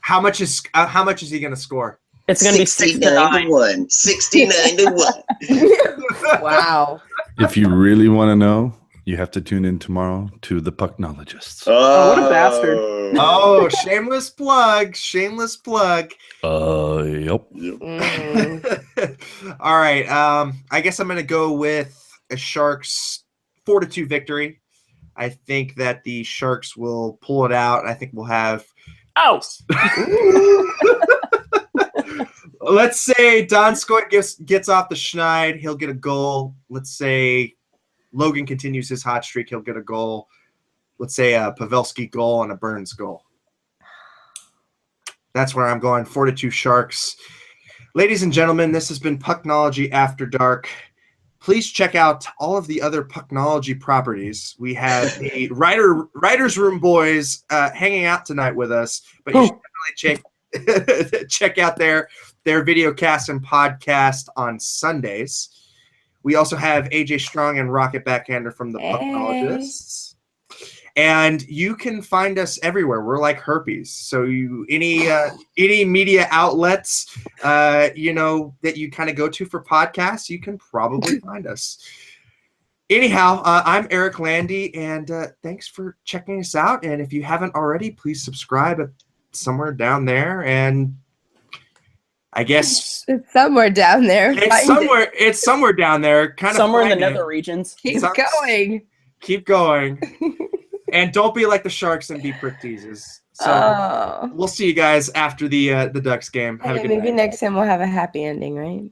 How much is he going to score? It's going to be 69-1. 69-1. Wow. If you really want to know, you have to tune in tomorrow to the Pucknologists. Oh, what a bastard. Oh, shameless plug. Shameless plug. Yep. All right. I guess I'm going to go with a Sharks 4-2 victory. I think that the Sharks will pull it out. I think we'll have. Oh. Let's say Don Scott gets off the schneid. He'll get a goal. Let's say Logan continues his hot streak. He'll get a goal. Let's say a Pavelski goal and a Burns goal. That's where I'm going. 4-2 Sharks. Ladies and gentlemen, this has been Pucknology After Dark. Please check out all of the other Pucknology properties. We have the Writers Room boys hanging out tonight with us, but you should definitely check out their video cast and podcast on Sundays. We also have AJ Strong and Rocket Backhander from the Pucknologists. And you can find us everywhere. We're like herpes. So any media outlets that you kind of go to for podcasts, you can probably find us. Anyhow, I'm Eric Landy, and thanks for checking us out. And if you haven't already, please subscribe somewhere down there. And I guess it's somewhere down there. It's somewhere down there. Somewhere in the nether regions. Keep going. Keep going. And don't be like the Sharks and be prick teases. So we'll see you guys after the Ducks game. Have a good night. Maybe next time we'll have a happy ending, right?